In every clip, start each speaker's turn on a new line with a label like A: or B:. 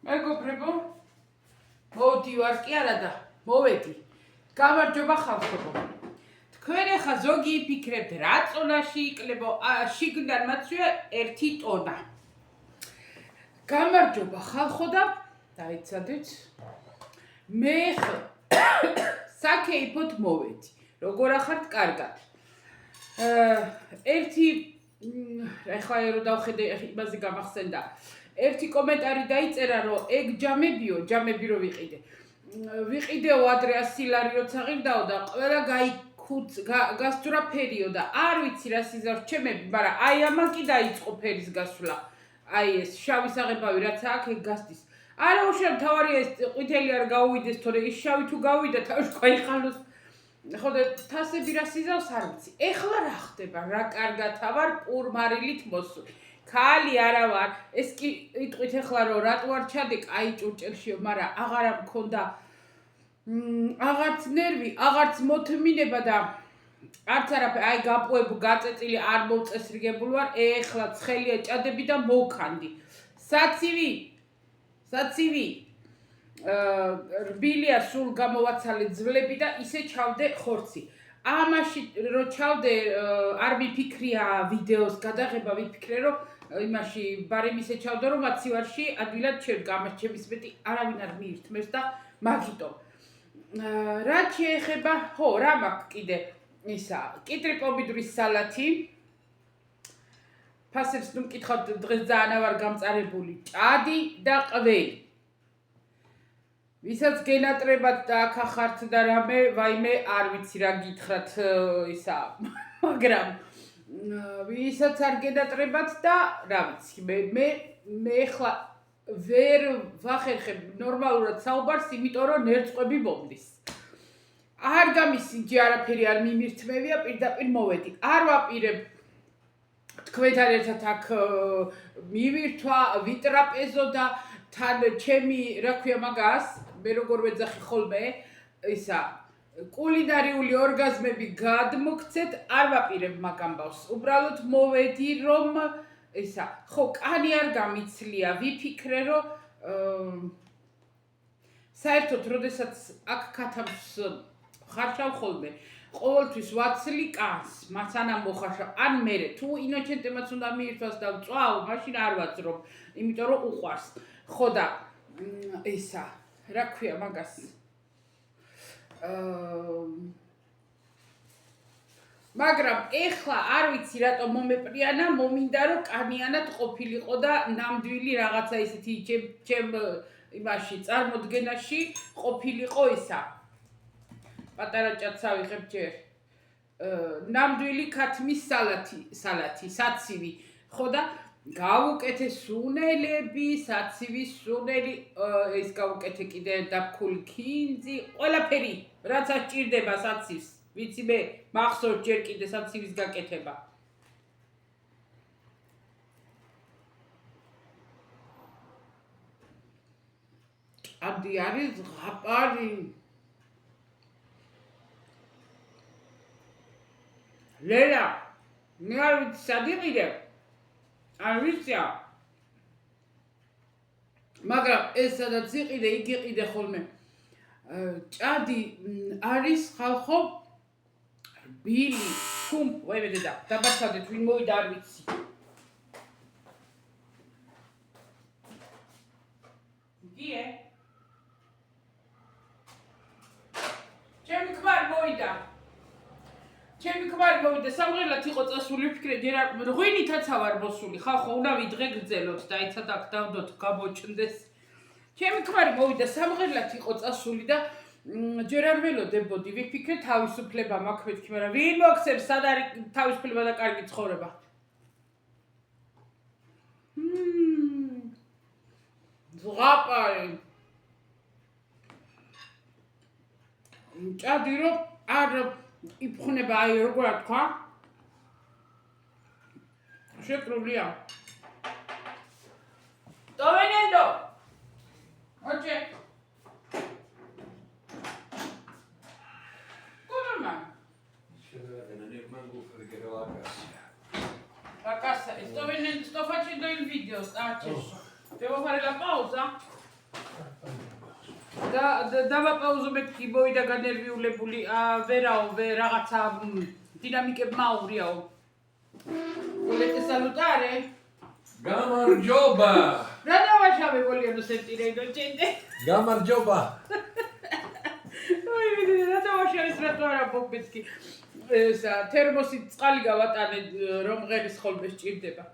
A: მეგობრებო, მოვდივარ კი არა და მოვედი. გამარჯობა ხალხებო. თქვენ ახლა ზოგი იფიქრებთ რა წონაში იქნებო, შიგნიდან მაცვია 1 ტონა. გამარჯობა ხალხო და დაიცადეთ. მე საკეიფოთ მოვედი. როგორ ახართ კარგად. ახლა რო დავხედე იმაზე გამახსენდა. ერთი კომენტარი დაიწერა რომ ეგ ჯამები რო ვიყიდეო ადრე 100 ლარი როცა ღირდაო და ყველა გასწრა ფერიო და არ ვიცი რა სიზავს ჩემები, მაგრამ აი ამან კი დაიწყო ფერის გასვლა. აი ეს შავი საღებავი რაც აქ ეგ გასდის. არა უშენ თავარია ეს ყვითელი არ გაუვიდეს, თორე ის შავი თუ გავიდა თავში ყაიხალოს. ხო და თასები რა სიზავს არ ვიცი. ეხლა რა ხდება? რა კარგათა ვარ პურმარილით მოსული. ქალი არა ვარ. ეს კი იტყვით ეხლა რომ რატო არ ჩადე კაი ჭურჭელშიო, მაგრამ აღარა მქონდა აღარც ნერვი, აღარც მოთმინება და არც არაფერი, აი გაპოებ გაწეწილი არ მოვწესრიგებული ვარ. ეხლა ცხელია ჭადები და მოვქანდი. საცივი რბილია სულ გამოვაცალე ძვლები და ისე ჩავდე ხორცი. ამაში რო ჩავდე არ მიფიქრია ვიდეოს გადაღება, ვიფიქრე რომ იმაში ბარემისე ჩავდე რომ მაცივარში ადვილად შევდგა, ამას ჩემის მეტი არავინ არ მიირთმევს და მაგიტო. რა შეეხება, ხო, რა მაქვს კიდე ისა, კიტრი პომიდორის სალათი. ფასებს ნუ მკითხავთ, დღეს ძალიან ვარ გამწარებული. ჭადი და ყველი. ვისაც გენატრებათ და აქ ახართ და რამე, ვაიმე არ ვიცი რა გითხრათ ისა, მაგრამ ვისაც არ გენატრებათ და რა ვიცი, მე ახლა ვერ ვახერხებ ნორმალურად საუბარს, იმიტომ რომ ნერწყვები მომდის. არ გამისინჯი არაფერი არ მიმირთმევია, პირდაპირ მოვედი. არ ვაპირებ თქვენთან ერთად აქ მივირთვა, ვიტრაპეზო და თან ჩემი რა ქვია მაგას, მე როგორ ვეძახი ხოლმე, ისა კულინარიული ორგაზმები გადმოგცეთ, არ ვაპირებ მაგ ამბავს. უბრალოდ მოვედი რომ ისა, ხო, კანი არ გამიცლია, ვიფიქრე რომ საერთოდ როდესაც აქ ქათამს ხარშავ ხოლმე, ყოველთვის ვაცლი კანს, მაცანამ მოხარშავ, ან მერე თუ ინოჩენტემაც უნდა მიირთვას და ვწვავ, მაშინ არ ვაძრობ, იმიტომ რომ უყვარს. ხო და ისა, რა ქვია მაგას? მაგრამ ეხლა არ ვიცი რატომ მომეპრიანა, მომინდა რომ კანიანად ყოფილიყო და ნამდვილი რაღაცა ისეთი ჩემ იმაში წარმოდგენაში ყოფილიყო ისა. პატარა ჭადს ავიღებ ჯერ. ნამდვილი ქათმის სალათი, საცივი. ხო და გავუკეთე სუნელები, საცივის სუნელი, ეს გავუკეთე კიდე დაფქული ქინძი, ყველაფერი, რაც აჭირდება საცივს. ვიცი მე, მახსოვს ჯერ კიდე საცივის გაკეთება. ჭადი არის ზღაპარი. ლელა, მე არ ვიცი სად იყიდე. არ ვიცია. მაგრამ ეს სადაც იყიდე, იქ იყიდე ხოლმე. ჭადი არის ხალხო რბილი, ვაიმე დედა, დაბაცავდეთ ვინ მოვიდა არ ვიცი. გიე? ჩემი ქმარი მოვიდა, სამღერლად იყო წასული, ვფიქრე ჯერ ღვინითაცა ვარ მოსული, ხალხო უნდა ვიდღე გრძელოთ და იცად აქ დავდოთ გამოჩნდეს. ჩემი ქმარი მოვიდა, სამღერლად იყო წასული და ჯერ არ ველოდებოდი, ვიფიქრე თავისუფლება მაქვს მეთქი, მაგრამ ვინ მოგცემს სად არის თავისუფლება და კარგი ცხოვრება? ზღაპარი. ჭადი რომ არ იფხნება, აი როგორ თქვა? შეკრულია. დოვენენდო. ოჩე. კურმა. La casa, sto facendo il video, devo fare la pausa? და დავაპაუზობთ კი მოვიდა განერვიულებული ვერაო რაღაცა დინამიკებმა აურიაო. Volete salutare?
B: გამარჯობა.
A: რა დავაშავე ბოლიანო სენტირეიდო ჭენდე.
B: გამარჯობა.
A: ой, რა დავაშავე სრატო არა ბობეცკი. ესა თერმოსი წყალი გავატანე რომ ღერის ხოლმე სჭირდება.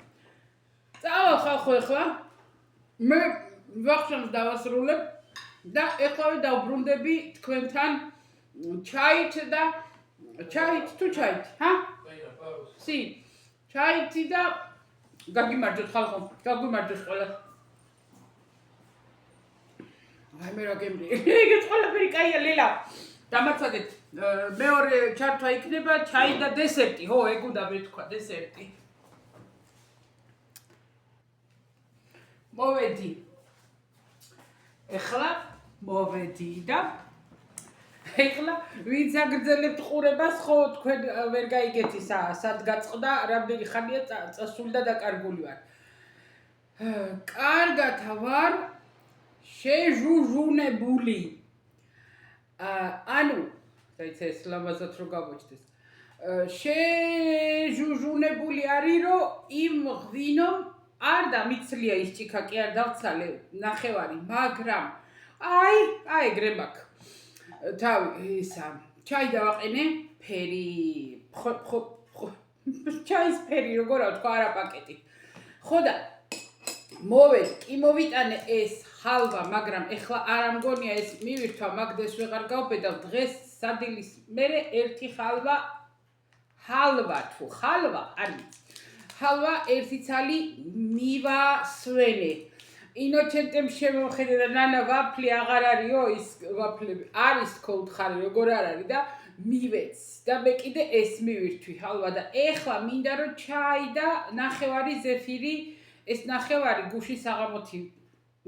A: წავალ ხალხო ახლა. მე ვახშამს დავასრულებ და ეხლავე დავბრუნდები თქვენთან ჩაით და ჩაით თუ ჩაით, ჰა? სი. ჩაითი და გაგიმარჯოთ ხალხო, გაგიმარჯოთ ყველა. აი მე რა გემრიელი. ეგეც ყველაფერი კაია ლელა. დამარცხდეთ. მეორე ჩართვა იქნება ჩაი და დესერტი. ხო, ეგ უნდა მეთქვა დესერტი. მოვედი. ეხლა მოვედი და ეხლა ვინც აგრძელებთ ყურებას, ხო თქვენ ვერ გაიგეთ ისა, სად გაწყდა, რამდენი ხანია წასული და დაკარგული ვარ. კარგად ვარ შეჟუჟუნებული. ანუ, დაიცა ეს ლამაზად რო გამოჩნდეს. შეჟუჟუნებული არის, რომ იმ ღვინომ არ დამიცლია ის ჭიქა, კი არ დავცალე ნახევარი, მაგრამ აი ეგრე მაქვს. თავი ისა ჩაი დავაყენე ფერი ჩაის ფერი როგორ ვთქვა არა პაკეტი ხო და მოვედი კი მოვიტანე ეს ხალვა მაგრამ ეხლა არ ამგონია ეს მივირთვა მაგდეს ვეღარ გავბედავ დღეს სადილის მერე ერთი ხალვა არის ხალვა ერთი ცალი მივასვენე ინოჩენტემ შემოხედე და ნანა ვაფლი აღარ არისო ის ვაფლები არის თქო უთხარი როგორ არ არის და მივეც და მე კიდე ეს მივირთვი ხალვა და ეხლა მინდა რომ ჩაი და ნახევარი ზეფირი ეს ნახევარი გუშინ საღამოთი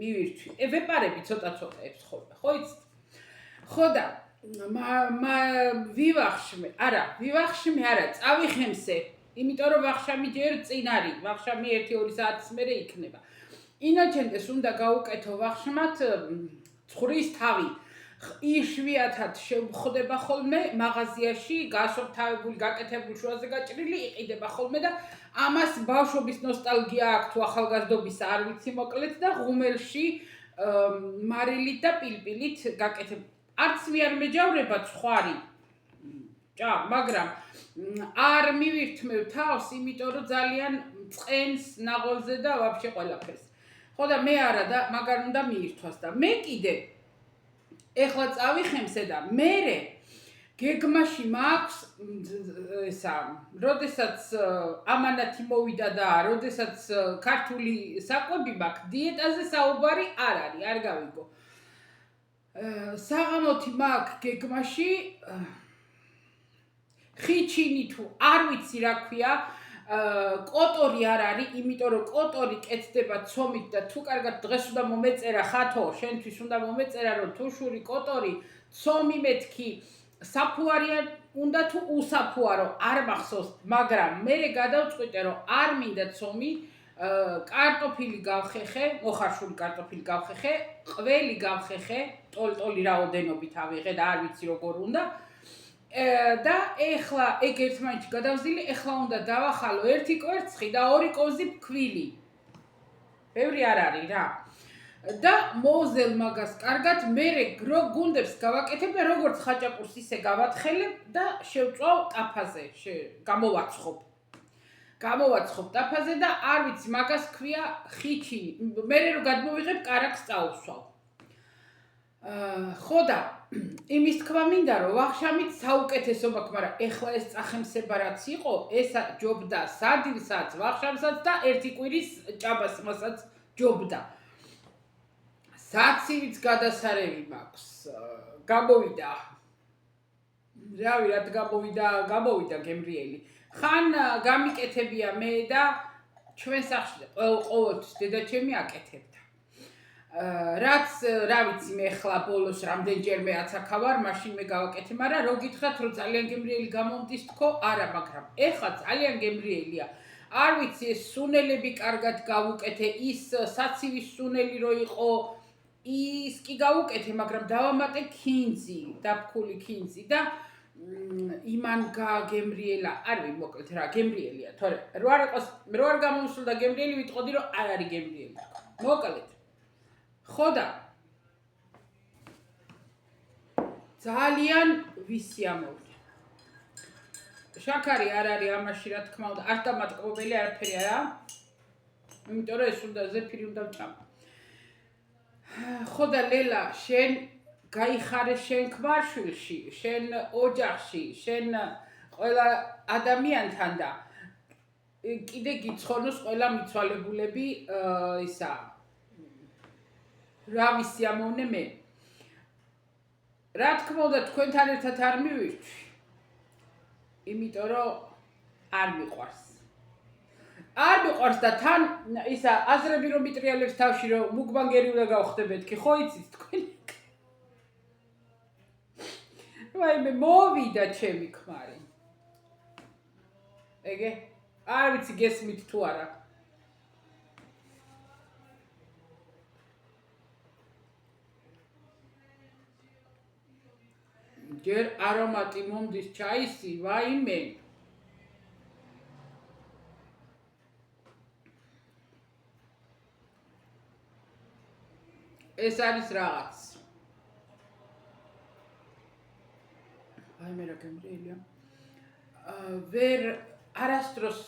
A: მივირთვი ვეპარები ცოტა ებს ხოლმე ხო იცით ხო და ვივახშმე არა წავიხემსე იმიტომ რომ ვახშამი ჯერ წინ არის ვახშამი 1-2 საათის მერე იქნება ინოჩენტეს უნდა გაუკეთო ვახშმად ცხრის თავი იშვიათად შევხვდება ხოლმე მაღაზიაში გასოფთავებული გაკეთებული შუაზე გაჭრილი იყიდება ხოლმე და ამას ბავშვობის ნოსტალგია აქვს თუ ახალგაზრდობის არ ვიცი მოკლედ და ღუმელში მარილით და პილპილით გაკეთებ არც მე არ მეჯავრება ცხარი ჭა მაგრამ არ მივირთმევ თავს იმიტომ რომ ძალიან წენს ნაღოლზე და ვაფშე ყველაფერს ხო და მე არა და მაგარ უნდა მიირთვას და მე კიდე ეხლა წავიხემსე და მერე გეგმაში მაქვს ესა როდესაც ამანათი მოვიდა და როდესაც ქართული საკვები მაქვს დიეტაზე საუბარი არ არის არ გავიგო საღამოთი მაქვს გეგმაში ხიჩინი თუ არ ვიცი რა ქვია კოტორი არ არის, იმიტომ რომ კოტორი კეთდება ცომით და თუ კარგად დღეს უნდა მომეწერა ხათო, შენთვის უნდა მომეწერა რომ თუშური კოტორი ცომი მეთქი საფუარია უნდა თუ უსაფუარო არ მახსოვს, მაგრამ მე გადავწყვიტე რომ არ მინდა ცომი კარტოფილი გავხეხე, მოხარშული კარტოფილი გავხეხე, ყველი გავხეხე, ტოლტოლი რაოდენობით ავიღე და არ ვიცი როგორ უნდა და ეხლა ეგ ერთმანეთში გადავზილი, ეხლა უნდა დავახალო ერთი კვერცხი და ორი კოზი ფქვილი. ბევრი არ არის რა. და მოვზელ მაგას კარგად, მერე გუნდებს გავაკეთებ და როგორც ხაჭაპურს ისე გავათხელებ და შევწვავ ტაფაზე, გამოვაცხობ ტაფაზე და არ ვიცი მაგას ქვია ხიჩინი. მერე რომ გადმოვიღებ კარაქს წაუსვავ. ხო და იმის თქვა მინდა რომ ვახშამით საუკეთესო მაქვს, მაგრამ ეხლა ეს წახემსება რაც იყო, ესა ჯობდა სადილსაც, ვახშამსაც და ერთი კვირის ჭაბას მასაც ჯობდა. საცივიც გადასარევი მაქვს. გამოვიდა. რავი, რა გამოვიდა გემრიელი. ხან გამიკეთებია მე და ჩვენ სახლში ყოველთვის დედაჩემი აკეთებდა. რაც რა ვიცი მე ხლა ბოლოს რამდენჯერმე აცაქავარ, მაშინ მე გავაკეთე, მაგრამ რო გითხრათ რომ ძალიან გემრიელი გამომდის თქო, არა, მაგრამ ეხლა ძალიან გემრიელია. არ ვიცი ეს სუნელები კარგად გავუკეთე, ის საცივის სუნელი რო იყო ის კი გავუკეთე, მაგრამ დავამატე ქინძი, დაფქული ქინძი და იმან გაგემრიელა, არის მოკლედ რა, გემრიელია, თორე რო არ გამომსულდა გემრიელი, ვიტყოდი რომ არ არის გემრიელი. მოკლედ. ხო და ძალიან ვისიამოვნე. შაქარი არ არის ამაში, რა თქმა უნდა, ავტომატკობელი არაფერი არა. იმიტომ რომ ეს უნდა ზეფირი უნდა ვჭამო. ხო და ლელა, შენ გაიხარე შენ ქმარშვილში, შენ ოჯახში, შენ ყველა ადამიანთან და კიდე გიცხონოს ყველა მიცვალებულები ისა რა ვისიამოვნე მე. რა თქმა უნდა თქვენთან ერთად არ მივირჩვი. იმიტომ რომ არ მიყვარს. არ მიყვარს და თან ისა აზრები რომ მიტრიალებს თავში რომ მუგბანგერი უნდა გავხდებეთ კი ხო იცით თქვენ? ვაიმე მოვიდა ჩემი ქმარი. ეგე? არ ვიცი გესმით თუ არა. ჯერ არომატი მომდის ჩაისი, ვაიმე. ეს არის რაღაც. ვაიმე რა გემრიელია. ვერ არასდროს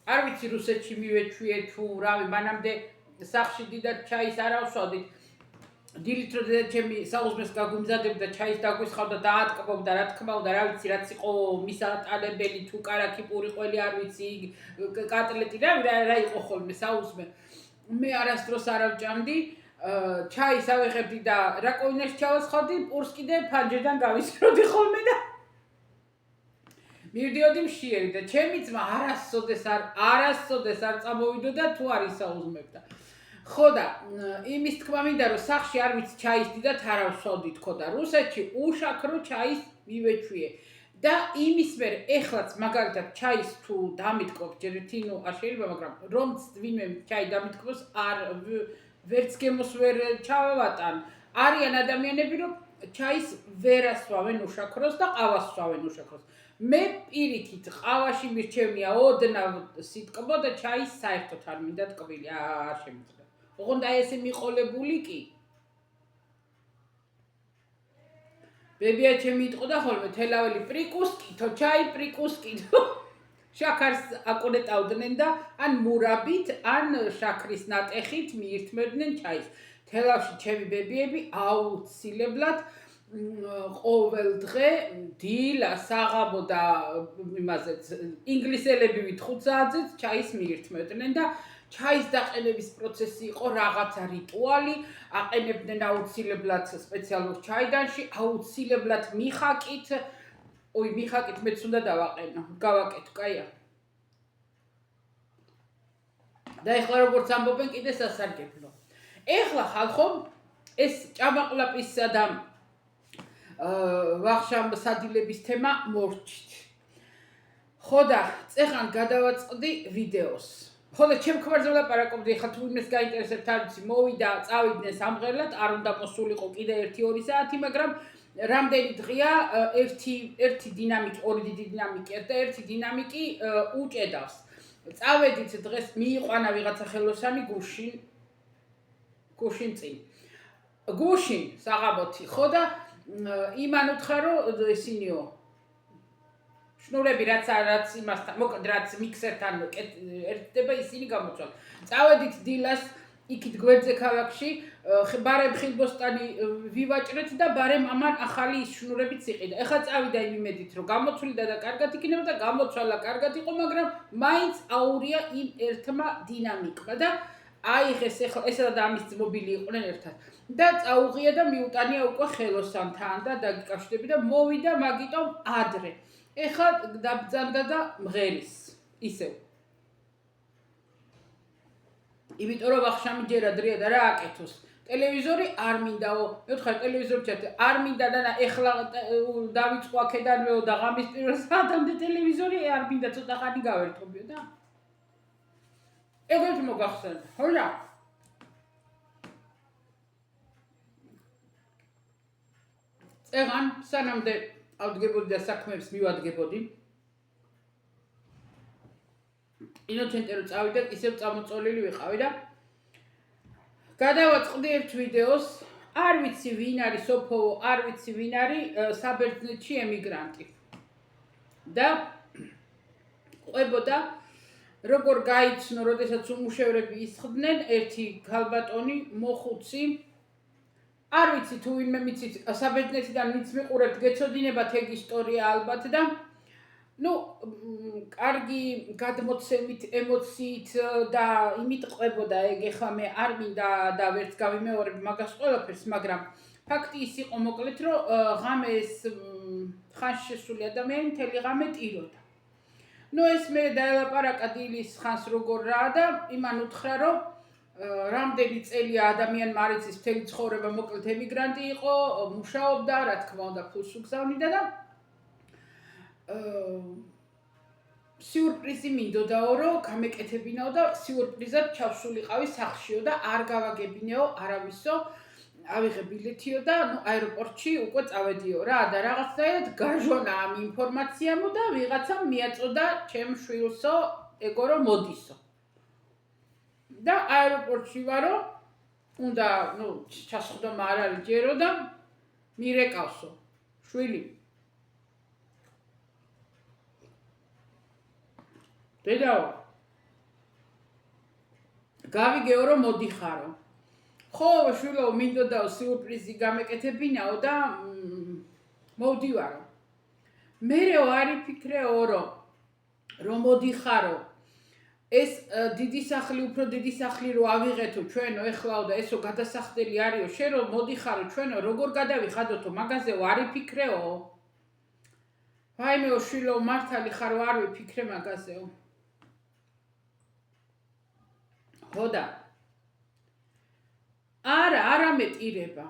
A: არ ვიცი რუსეთში მივეჩვიე თუ რავი, მანამდე სახში დიდად ჩაის არ ავსვადით. დილით რო ჩემი საუზმეს გაგუმზადებდა ჩაის დაგვისხავდა და დაატკბობდა რა თქმა უნდა რა ვიცი რაც იყო მისატანებელი თუ კარაქი პური ყველი არ ვიცი კატლეტი რა იყო ხოლმე საუზმე მე არასდროს არ ავჭამდი ჩაის ავიღებდი და რაკოინაში ჩავასხავდი პურს კიდე ფანჯრიდან გავისროდი ხოლმე და მივდიოდი მშიერი და ჩემი ძმა არასოდეს არ წამოვიდოდა თუ არ ისაუზმებდა ხო და იმის თქმა მინდა რომ სახში არ ვიცი ჩაის დიდად არ ავსვავდი თქო და რუსეთში უშაქრო ჩაის მივეჩვიე და იმის მერე ეხლაც მაგალითად ჩაის თუ დამიტკბობ ჯერ ერთი ნუ არ შეიძლება მაგრამ რომ ვინმე ჩაი დამიტკბოს არ ვერც გემოს ვერ ჩავავატან არიან ადამიანები რომ ჩაის ვერ ასვავენ უშაქროს და ყავას სვავენ უშაქროს მე პირიქით ყავაში მირჩევნია ოდნავ სიტკბო და ჩაის საერთოდ არ მინდა ტკბილი არ შემიძლია ოღონდ აი ესე მიყოლებული კი ბებია ჩემი იტყოდა ხოლმე თელაველი პრიკუსკითო ჩაი პრიკუსკითო შაქარს აკონეტავდნენ და ან მურაბით ან შაქრის ნატეხით მიირთმევდნენ ჩაის თელავში ჩემი ბებიები აუცილებლად ყოველ დღე დილა საღამო და იმაზეც ინგლისელებივით 5 საათზეც ჩაის მიირთმევდნენ და ჩაის დაყენების პროცესი იყო რაღაცა რიტუალი, აყენებდნენ აუცილებლად სპეციალურ ჩაიდანში, აუცილებლად მიხაკით, მიხაკით მეც უნდა დავაყენო, გავაკეთო, კაია. და ეხლა როგორც ამბობენ კიდე სასარგებლო. ეხლა ხალხო ეს ჭამაყლაპისა და ვახშამსადილების თემა მორჩით. ხო და წეხან გადავაწყდი ვიდეოს. ხო და ჩემ ქმარზე ვლაპარაკობდი, ხა თუ იმეს გაინტერესებთ არ ვიცი, მოვიდა, წავიდნენ სამღერლად, არ უნდა მოსულიყო კიდე 1-2 საათი, მაგრამ რამდენი დღეა ერთი დინამიკი, ორი დიდი დინამიკი და ერთი დინამიკი უჭედავს. წავედით დღეს მიიყვანა ვიღაცა ხელოსანი გუშინ წინ. გუშინ საღამოთი, ხო და იმან უთხრა რომ ისინიო შნურები რაც იმასთან, მოკლედ რაც მიქსერთან ერთდება ისინი გამოცვალ. წავედით დილას იქით გვერდზე ქალაქში, ბარემ ხილბოსტანი ვივაჭრეთ და ბარემ ამან ახალი შნურებიც იყიდა. ეხლა წავიდა იმ იმედით რომ გამოცვლიდა და კარგად იქნება და გამოცვალა კარგად იყო, მაგრამ მაინც აურია იმ ერთმა დინამიკმა და აიღეს ეხლა ესა და ამის ძმობილი იყვნენ ერთად. და წაუღია და მიუტანია უკვე ხელოსანთან და დაგიკავშირები და მოვიდა მაგიტომ ადრე. ეხლა დაბძანდა და მღერის ისევ. იმიტომ რომ ვახშამი ჯერ ადრეა და რა აკეთოს. ტელევიზორი არ მინდაო. მე ვთხარ ტელევიზორი ჩათე არ მინდა და ეხლა დავიწყო აქედანვეო და ღამის პირველ საათამდე ტელევიზორი არ მინდა ცოტა ხანი გავერთობიო და ეგრეთ მოგახსენდა. ხო რა? წეღან სანამდე ავდგებოდი და საქმეებს მივადგებოდი. ინოცენტე რო წავიდა, ისევ წამოწოლილი ვიყავი და გადავაწყდი ერთ ვიდეოს, არ ვიცი ვინ არის სოფოვო, არ ვიცი ვინ არის საბერძნეთში ემიგრანტი. და ყვებოდა როგორ გაიცნო, როდესაც უმუშევრები ისხდნენ, ერთი ქალბატონი მოხუცი. არ ვიცი თუ ვინმე მიცით, საბერძნეთიდან ვინც მიყურებთ, გეცოდინებათ ეგ ისტორია ალბათ და კარგი გადმოცემით, ემოციით და იმით ყვებოდა ეგ, ეხლა მე არ მინდა და ვერც გავიმეორებ მაგას ყველაფერს, მაგრამ ფაქტი ის იყო მოკლედ, რომ ღამე ეს ხანში შესული ადამიანი მთელი ღამე ტიროდა. ეს მე დაელაპარაკა დილის ხანს როგორ რა და იმან უთხრა, რომ რამდენი წელია ადამიანმა არ იცის მთელი ცხოვრება მოკლედ ემიგრანტი იყო, მუშაობდა, რა თქმა უნდა, ფულს უგზავნიდა და სიურპრიზი მინდოდაო, რომ გამეკეთებინაო და სიურპრიზად ჩავსულიყავი სახლშიო და არ გავაგებინეო არავისო, ავიღე ბილეთიო და აეროპორტში უკვე წავედიო რა და რაღაცნაირად გაჟონა ამ ინფორმაციამო და ვიღაცამ მიაწოდა ჩემ შვილსო, ეგო რომ მოდისო. და აეროპორტში ვარო, უნდა ჩასხდომა არ არის ჯერო და მირეკავსო, შვილი. დედაო, გავიგეო რომ მოდიხარო. ხო, შვილო, მინდოდაო სიურპრიზი გამეკეთებინაო და მოვდივარო. მერეო არ იფიქრეო, რომ მოდიხარო. ეს დიდი სახლი, უფრო დიდი სახლი რო ავიღეთო ჩვენო ეხლაო და ესო გადასახდელი არისო, შენ რომ მოდიხარო ჩვენო, როგორ გადავიხადოთო მაგაზეო არ იფიქრეო? ვაიმეო შვილო, მართალი ხარო არ ვიფიქრე მაგაზეო. ხოდა არა მეტირება.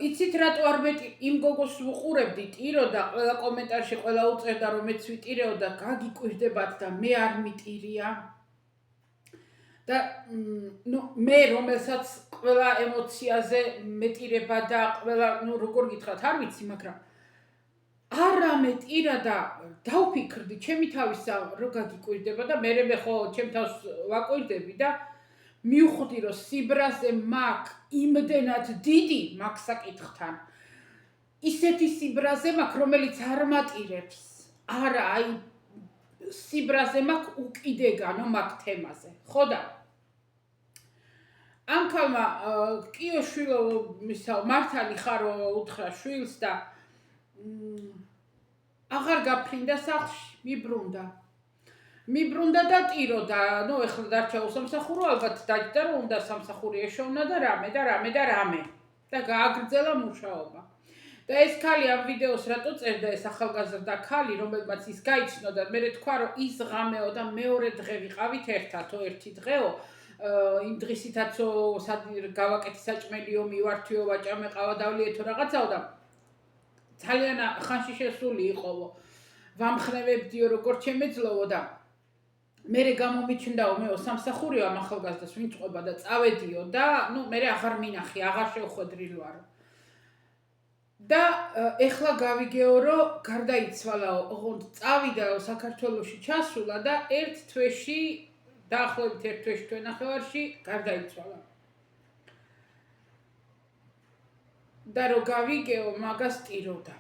A: იცით რატო არ იმ გოგოს ვუყურებდი, ტირო და ყველა კომენტარში ყველა უწერდა რომ მეც ვიტირეო და გაგიკვირდებათ და მე არ მიტირია. და მე რომელსაც ყველა ემოციაზე მეტირება და ყველა როგორ გითხრათ, არ ვიცი, მაგრამ არა მეტირა და დავფიქრდი ჩემი თავისა რომ გაგიკვირდება და მე ხო ჩემ თავს ვაკვირდები და მივხვდი რომ სიბრაზე მაქვს იმდენად დიდი მაგ საკითხთან. ისეთი სიბრაზე მაქვს, რომელიც არ მატირებს. არა, აი სიბრაზე მაქვს უკიდეგანო მაგ თემაზე. ხო და ამ ქალმა კიო შვილო, მართალი ხარო უთხრა შვილს და აღარ გაფრინდა სახლში, მიბრუნდა და ტირო და ეხლა დარჩა უსამსახურო, ალბათ დაჯდა რომ უნდა სამსახური ეშოვნა და რამე და გააგრძელა მუშაობა. და ეს ქალი ამ ვიდეოს რატო წერდა, ეს ახალგაზრდა ქალი, რომელმაც ის გაიცნო და მე თქვა რომ ის ღამეო და მეორე დღე ვიყავით ერთათო, ერთი დღეო, იმ დღისითაცო გავაკეთი საჭმელიო, მივართვიო, ვაჭამე, ყავა დავლიეთო რაღაცაო და ძალიან ხანში შესული იყოვო. ვამხნევებდიო როგორ ჩემეძლოვო და მერე გამომიჩნდაო მეო სამსახურიო ამ ახალგაზრდას ვინ წყვება და წავედიო და მერე აღარ მინახი, აღარ შევხვედრილ ვარო. და ეხლა გავიგეო რომ გარდაიცვალაო, ოღონდ წავიდაო საქართველოში ჩასულა და ერთ თვეში, დაახლოებით ერთ თვეში თვენახევარში გარდაიცვალა. და რო გავიგეო მაგას ტიროდა.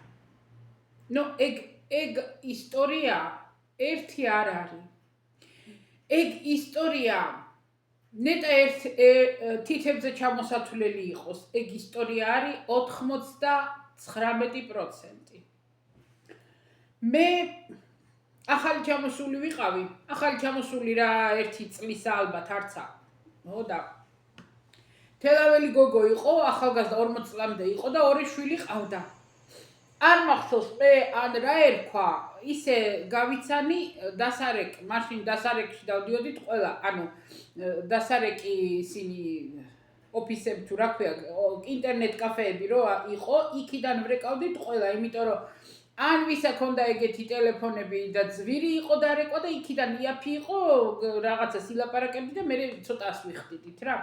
A: ეგ ისტორია ერთი არ არის. ეგ ისტორია ნეტა თითებზე ჩამოსათვლელი იყოს. ეგ ისტორია არის 99%. მე ახალი ჩამოსული ვიყავი, ახალი ჩამოსული რა 1 წლის ალბათ არცა. და თელაველი გოგო იყო, ახალგაზრდა 40 წლამდე იყო და 2 შვილი ყავდა. არ მახსოვს მე ან რა ერქვა, ისე გავიცანი დასარეკ, მაშინ დასარეკში დავდიოდით ყველა, დასარეკი ისინი ოფისები თუ რა ქვია, ინტერნეტ კაფეები რო იყო, იქიდან ვრეკავდით ყველა, იმიტომ რომ ან ვისა ქონდა ეგეთი ტელეფონები და ძვირი იყო დარეკვა და იქიდან იაფი იყო, რაღაცა სილაპარაკები და მე ცოტას ვიხდიდით რა.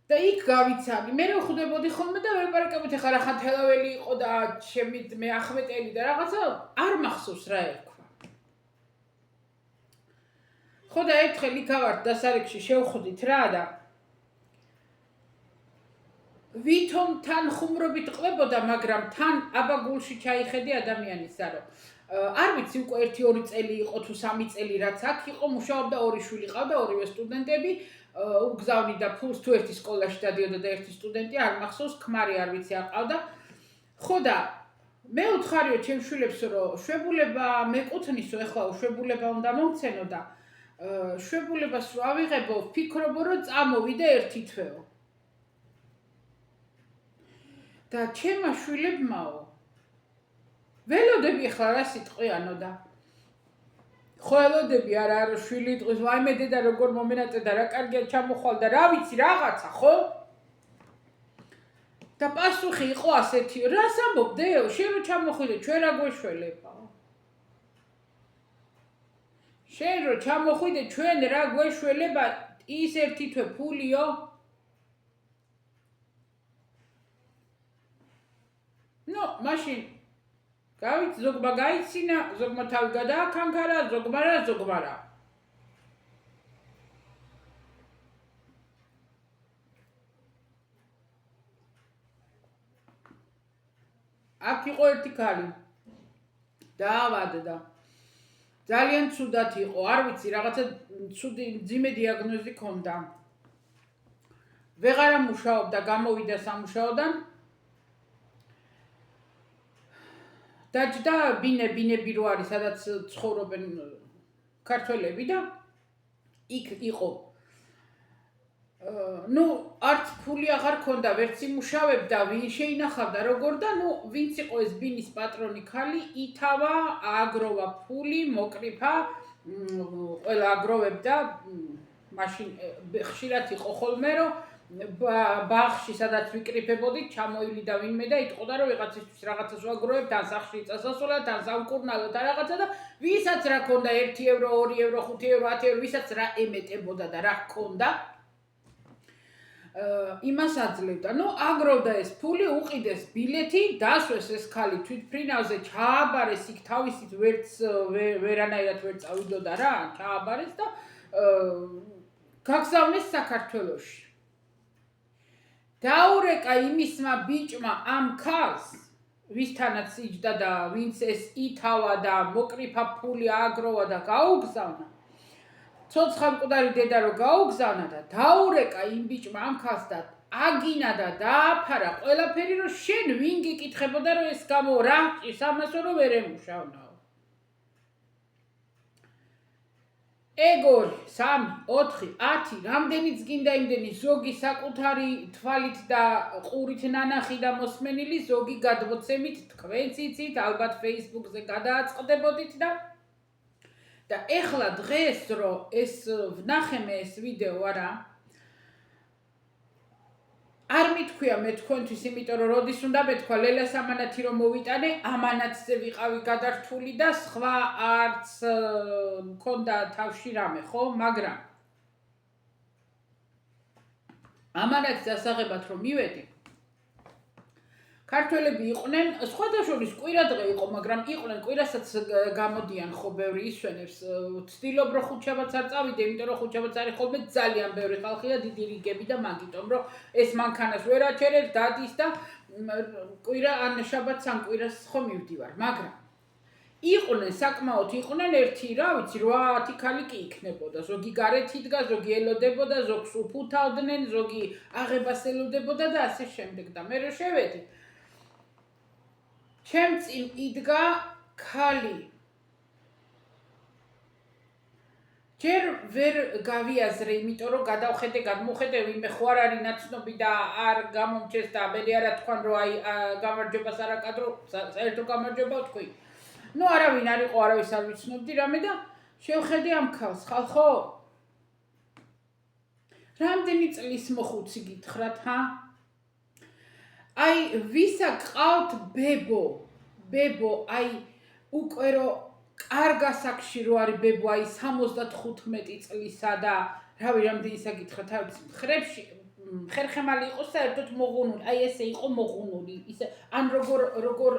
A: და იქ გავიცანი. მე ვხვდებოდი ხოლმე და ვეპარაკებოდი ხა რა ხან თელაველი იყო და ჩემი მე ახმეტელი და რაღაცა არ მახსოვს რა ერქვა. ხო და ერთხელ იქავართ დასარეკში შევხვდით რა და ვითომ თან ხუმრობით ყლებოდა, მაგრამ თან აბაგულში ჩაიხედი ადამიანის ზარო. არ ვიცი უკვე 1-2 წელი იყო თუ 3 წელი რაც აქ იყო, მუშაობდა 2 შვილი ყავდა, ორივე სტუდენტები, უგზავნიდა ფულს თუ ერთი სკოლაში დადიოდა და ერთი სტუდენტი არ მახსოვს, ქმარი არ ვიცი არ ყავდა. ხო და მე უთხარიო ჩემ შვილებს რომ შვებულება მეკუთვნისო, ეხლა შვებულება უნდა მომცენო და შვებულებას რო ავიღებო, ვფიქრობო რომ წამოვიდე ერთი თვეო. და ჩემმა შვილებმაო ველოდები ახლა რა სიტყვიანო და ხო ელოდები არა რომ შვილი დღეს ვაიმე დედა როგორ მომენაწერდა რა კარგია ჩამოხვალ და რა ვიცი რაღაცა ხო და პასუხი იყო ასეთი რას ამბობდეო შენ რო ჩამოხვიდე ჩვენ რა გვეშველებაო შენ რო ჩამოხვიდე ჩვენ რა გვეშველება ის ერთი თვე ფულიო ნო მაშინ გავიც ზოგმა გაიცინა, ზოგმა თავი გადააქანქარა, ზოგმა რა. აქ იყო ერთი ქალი. დაავადდა. ძალიან ცუდად იყო, არ ვიცი, რაღაცა ცუდი მძიმე დიაგნოზი ჰქონდა. ვეღარა მუშაობდა, გამოვიდა სამუშაოდან. დაჯდა ბინები რო არის, სადაც ცხოვრობენ ქართველები და იქ იყო. ნუ არც ფული აღარ ქონდა, ვერც იმუშავებდა, ვინ შეინახავდა როგორ და ნუ ვინც იყო ეს ბინის პატრონი ქალი, ითავა, ააგროვა ფული, მოკრიფა, ყველა აგროვებდა, მაშინ ხშირად იყო ხოლმე რომ ბაღში სადაც ვიკრიფებოდით, ჩამოივლიდა ვინმე და იტყოდა რომ ვიღაცისთვის რაღაცას ვაგროვებ, თან სახლში წასასვლელად, თან სამკურნალოდ და რაღაცა და ვისაც რა ქონდა 1 ევრო, 2 ევრო, 5 ევრო, 10 ევრო, ვისაც რა ემეტებოდა და რა ქონდა, იმას აძლევდა. ნუ აგროვდა ეს ფული, უყიდეს ბილეთი, დასვეს ეს ქალი თვითფრინავზე, ჩააბარეს იქ თავისით ვერანაირად ვერ წავიდოდა რა, ჩააბარეს და გაგზავნეს საქართველოში. დაურეკა იმისმა ბიჭმა ამ ქალს, ვისთანაც იჯდა და ვინც ეს ითავა და მოკრიფა ფული ააგროვა და გაუგზავნა. ცოცხალ მკვდარი დედა რო გაუგზავნა და დაურეკა იმ ბიჭმა ამ ქალს და აგინა და დააფარა ყველაფერი რომ შენ ვინ გიკითხებოდა რომ ეს გამო რა ჭირს ამასო რომ ვერ ემუშავნაო. 2, 3, 4, 10, რამდენიც გინდა იმდენი, ზოგი საკუთარი თვალით და ყურით ნანახი და მოსმენილი, ზოგი გადმოცემით, თქვენც იცით, ალბათ Facebook-ზე გადააწყდებოდით და ეხლა დღეს რომ ეს ვნახე მე ეს ვიდეო არა, არ მithქვია მე თქვენთვის, იმიტომ რომ როდის უნდა მეთქვა ლელას ამანათი რომ მოვიტანე, ამანათზე ვიყავი გადართული და სხვა არც მქონდა თავში რამე, ხო? მაგრამ ამანათის ასაღებად რომ მივედი, ქართველები იყვნენ, სხვადასხვა კვირადღე იყო, მაგრამ იყვნენ კვირასაც გამოდიან ხო ბევრი ისვენებს, ვცდილობ რომ ხუთშაბათს არ წავიდე, იმიტომ რომ ხუთშაბათს არის ხოლმე ძალიან ბევრი ხალხი და დიდი რიგები და მაგიტომ რომ ეს მანქანას ვერ აჩერებ, დადის და კვირა ან შაბათს ან კვირას ხო მივდივარ, მაგრამ იყვნენ საკმაოდ იყვნენ ერთი რა ვიცი 8-10 ქალი კი იქნებოდა, ზოგი გარეთ იდგა, ზოგი ელოდებოდა, ზოგს უფუთავდნენ, ზოგი აღებას ელოდებოდა და ასე შემდეგ და მე რო შევედი ჩემ წინ იდგა ქალი. ჯერ ვერ გავიაზრე, იმიტომ რომ გადავხედე, გადმოხედე, ვინმე ხო არ არის ნაცნობი და არ გამომჩეს და მე არა თქვან რომ აი გამარჯვებას არ აკადრო, საერთო გამარჯვება თქვი. ნუ არავინ არ იყო, არავის არ ვიცნობდი რამე და შევხედე ამ ქალს, ხალხო? რამდენი წლის მოხუცი გითხრათ, ჰა? აი ვისა ყავთ ბებო, აი უკვე რომ კარგ ასაკში რო არის ბებო, აი 75 წლისა და რავი რამდენისა გითხრათ, თავის მხრებში ხერხემალი იყოს საერთოდ მოღუნული, აი ესე იყო მოღუნული, ისე ან როგორ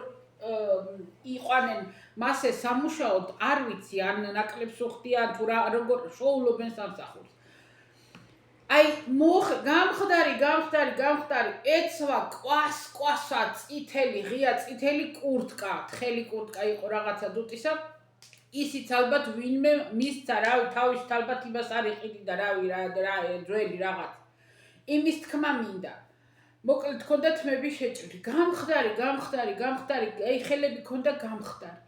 A: იყვანენ მასე სამუშაოდ, არ ვიცი, ან ნაკლებს უხდიან თუ როგორ შოულობენ სამსახურს. აი გამხდარი, ეცვა კვასა, წითელი, ღია წითელი კურტკა, თხელი კურტკა იყო რაღაცა დუტისა. ისიც ალბათ ვინმე მისცა, რავი, თავის ალბათ იმას არ იყიდი და რავი, რა ძველი რაღაც. იმის თქმა მინდა. მოკლედ ქონდა თმები შეჭრილი. გამხდარი, აი ხელები ქონდა გამხდარი.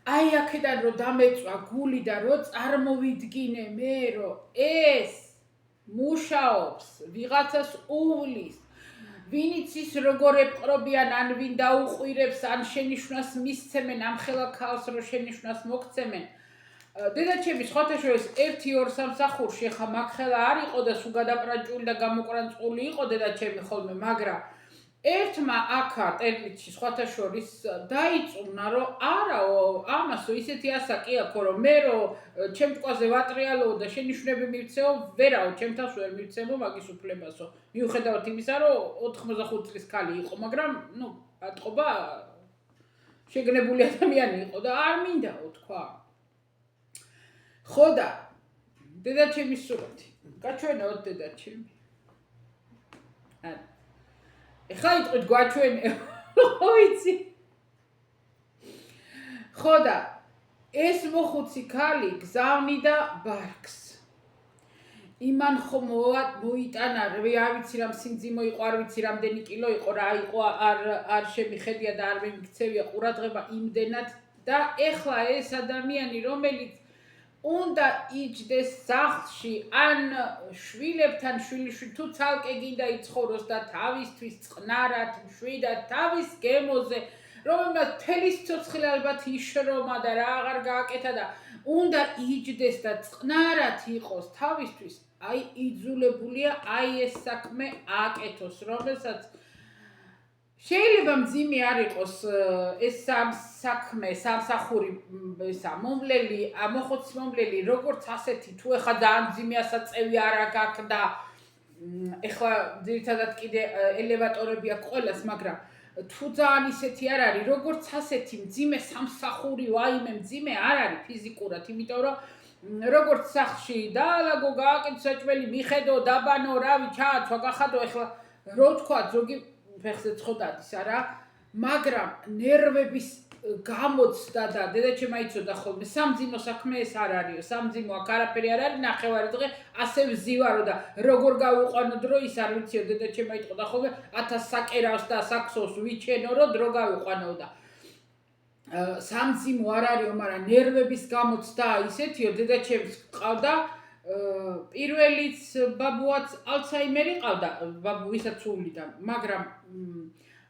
A: აი აქედან რომ დამეწვა გული და რომ წარმოვიდგინე მე რომ ეს მუშაობს, ვიღაცას უვლის, ვინიც ის როგორ ეპყრობიან, ან ვინ დაუყვირებს, ან შენიშვნას მისცემენ, ამ ხელა ქალს რო შენიშვნას მოგცემენ. დედაჩემი სხვათა შორის 1-2 სამსახურში ხა მაგ ხელა არ იყო და სულ გადაპრაჭული და გამოყრანწყული იყო დედაჩემი ხოლმე, მაგრამ ერთმა აქა ტერმიტში სხვათა შორის დაიწუნა, რომ არაო, ამასო ისეთი ასაკი აქვს, რომ მე რო ჩემ ტყვაზე ვატრიალო და შენიშვნები მივცეო, ვერაო, ჩემთავს ვერ მივცემო მაგის უფლებასო. მიუხედავად იმისა, რომ 85 წლის ქალი იყო, მაგრამ, ატყობა შეგნებული ადამიანი იყო და არ მინდაო თქვა. ხო და დედაჩემის სურათი. გაჩვენოთ დედაჩემი. ეხლა იტყვით გვაჩვენე, ხო ვიცი. ხო და ეს მოხუცი ქალი გზავნიდა ბარგს. იმან ხო მოიტანა, არ ვიცი რამ სიმძიმო იყო, არ ვიცი რამდენი კილო იყო, რა იყო, არ შემიხედია და არ მიმიქცევია ყურადღება იმდენად და ეხლა ეს ადამიანი, რომელიც უნდა იჯდეს სახლში, ან შვილებთან შვილიშვილი თუ ცალკე გინდა იცხოვროს და თავისთვის წყნარად, მშვიდად, თავის გემოზე, რომელმაც მთელი სიცოცხლე ალბათ იშრომა და რა აღარ გააკეთა და უნდა იჯდეს და წყნარად იყოს თავისთვის, აი იძულებულია აი ეს საქმე ააკეთოს, რომელსაც შეიძლება მძიმე არ იყოს ეს საქმე, სამსახური, მომვლელი, მოხუცის მომვლელი, როგორც ასეთი, თუ ეხლა ძალიან მძიმე ასაწევი არ აქვს და ეხლა ძირითადად კიდე ელევატორები აქვს ყველას, მაგრამ თუ ძალიან ისეთი არ არის, როგორც ასეთი მძიმე სამსახური, ვაიმე მძიმე არ არის ფიზიკურად, იმიტომ რომ როგორც სახლში დაალაგო, გააკეთო საჭმელი, მიხედო, დაბანო, რავი, ჩააცვა, გახადო, ეხლა რო თქვა ზოგი ფეხზე ცხოდადის არა, მაგრამ ნერვების გამოცდა და დედაჩემ აიცოდა ხოლმე სამძიმო საქმე ეს არ არისო, სამძიმო აქ არაფერი არ არის, ნახევარი დღე ასე ვზივარო და როგორ გავიყვანო დრო ის არ ვიციო, დედაჩემ აიტყოდა ხოლმე 1000 საკერავს და საქსოს ვიჩენო რომ დრო გავიყვანო და სამძიმო არ არისო, მაგრამ ნერვების გამოცდა ისეთიო, დედაჩემს ყავდა პირველიც ბაბუაც ალცჰაიმერი ყავდა, ბაბუ ვისაც უვლიდა, მაგრამ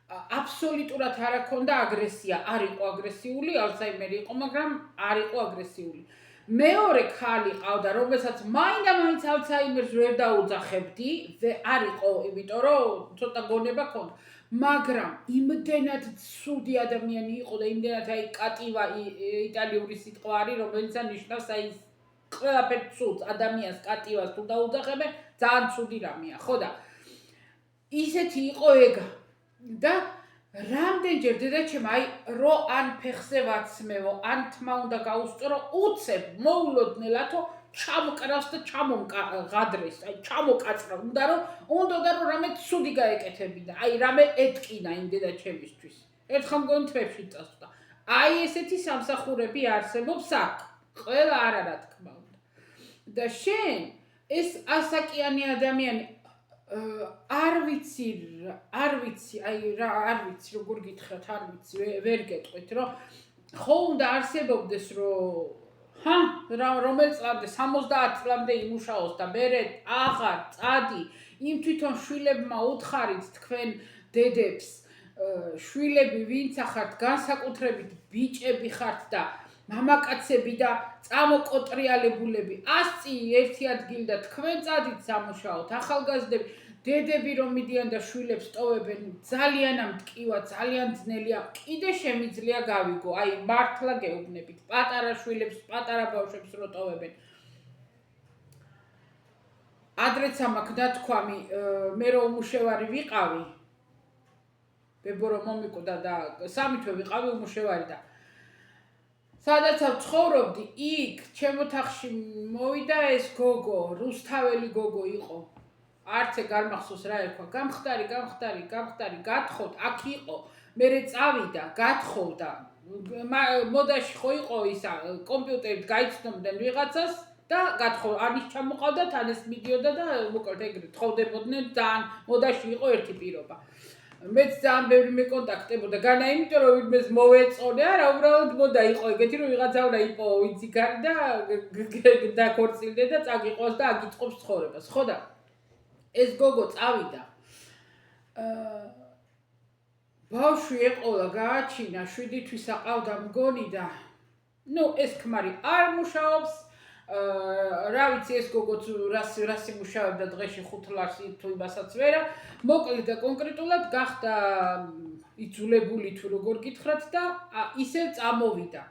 A: აბსოლუტურად არ აქონდა აგრესია, არ იყო აგრესიული, ალცჰაიმერი იყო, მაგრამ არ იყო აგრესიული. მეორე ქალი ყავდა, რომელსაც მაინდა-მაინც ალცჰაიმერს ვერ დაუძახებდი, არ იყო, იმიტომ რომ ცოტა გონება ქონდა, მაგრამ იმდენად ცუდი ადამიანი იყო და იმდენად აი კატივა იტალიური სიტყვა არის, რომელიც ნიშნავს აი ყველაფერს ცუდს, ადამიანს კატივას თუ დაუძახებენ, ძალიან ცუდი რამეა, ხო და ისეთი იყო ეგა და რამდენჯერ დედაჩემ აი რო ან ფეხზე ვაცმევო, ან თმა უნდა გაუსწორო, უცებ მოულოდნელათო ჩამკრავს და ჩამომღადრეს, აი ჩამოკაწრა, უნდა რომ რამე ცუდი გაეკეთებინა, აი რამე ეტკინა იმ დედაჩემისთვის. ერთხელ მგონი თვეებში წასვლა. აი ესეთი სამსახურები არსებობს აქ. ყველა რა თქმა უნდა. და შენ ეს ასაკიანი ადამიანი არ ვიცი, როგორ გითხრათ, არ ვიცი, ვერ გეტყვით, რომ ხო უნდა არსებობდეს, რომ რომელ წლამდე 70 წლამდე იმუშაოს და მერე აღარ წადი, იმ თვითონ შვილებმა უთხარით თქვენ დედებს, შვილები ვინც ახართ, განსაკუთრებით ბიჭები ხართ და მამაკაცები და წამოკოტრიალებულები, 100 წი ერთი ადგილი და თქვენ წადით სამუშაოდ, ახალგაზრდები, დედები რომ მიდიან და შვილებს ტოვებენ, ძალიან ამტკივა, ძალიან ძნელია, კიდე შემიძლია გავიგო, აი მართლა გეუბნებით, პატარა შვილებს, პატარა ბავშვებს რო ტოვებენ. ადრეც ამაქვს დათქვამი, მე რომ უმუშევარი ვიყავი, ბებო რომ მომიკვდა და სამი თვე ვიყავი უმუშევარი და სადაც ვცხოვრობდი, იქ ჩემ ოთახში მოვიდა ეს გოგო, რუსთაველი გოგო იყო. არც გამახსოვს რა ერქვა, გამხდარი, გათხოვთ, აქ იყო, მერე წავიდა, გათხოვდა. მოდაში ხო იყო ისა, კომპიუტერით გაიცნობდნენ ვიღაცას და გათხოვდა. ანის ჩამოყავდათ, ანეს მიდიოდა და მოკლედ ეგრე თხოვდებოდნენ, ძალიან მოდაში იყო ერთი პირობა. მეც ძალიან ბევრი მეკონტაქტებოდა, განა იმიტომ რომ ვინმეს მოვეწონე, არა, უბრალოდ მოდა იყო ეგეთი რომ ვიღაცა უნდა იყო ვინციგარი და დაქორწილდე და წაგიყვას და აგიწყობს ცხოვრებას, ხო და ეს გოგო წავიდა. ბავშვი ეყოლა, გააჩინა, 7 თვის აყავდა მგონი და ეს ქმარი არ მუშაობს. რა ვიცი ეს გოგოც რას იმუშავებდა დღეში 5 ლარს თუ იმასაც ვერა. მოკლედ და კონკრეტულად გახდა იძულებული თუ როგორ გითხრათ და ისევ წამოვიდა.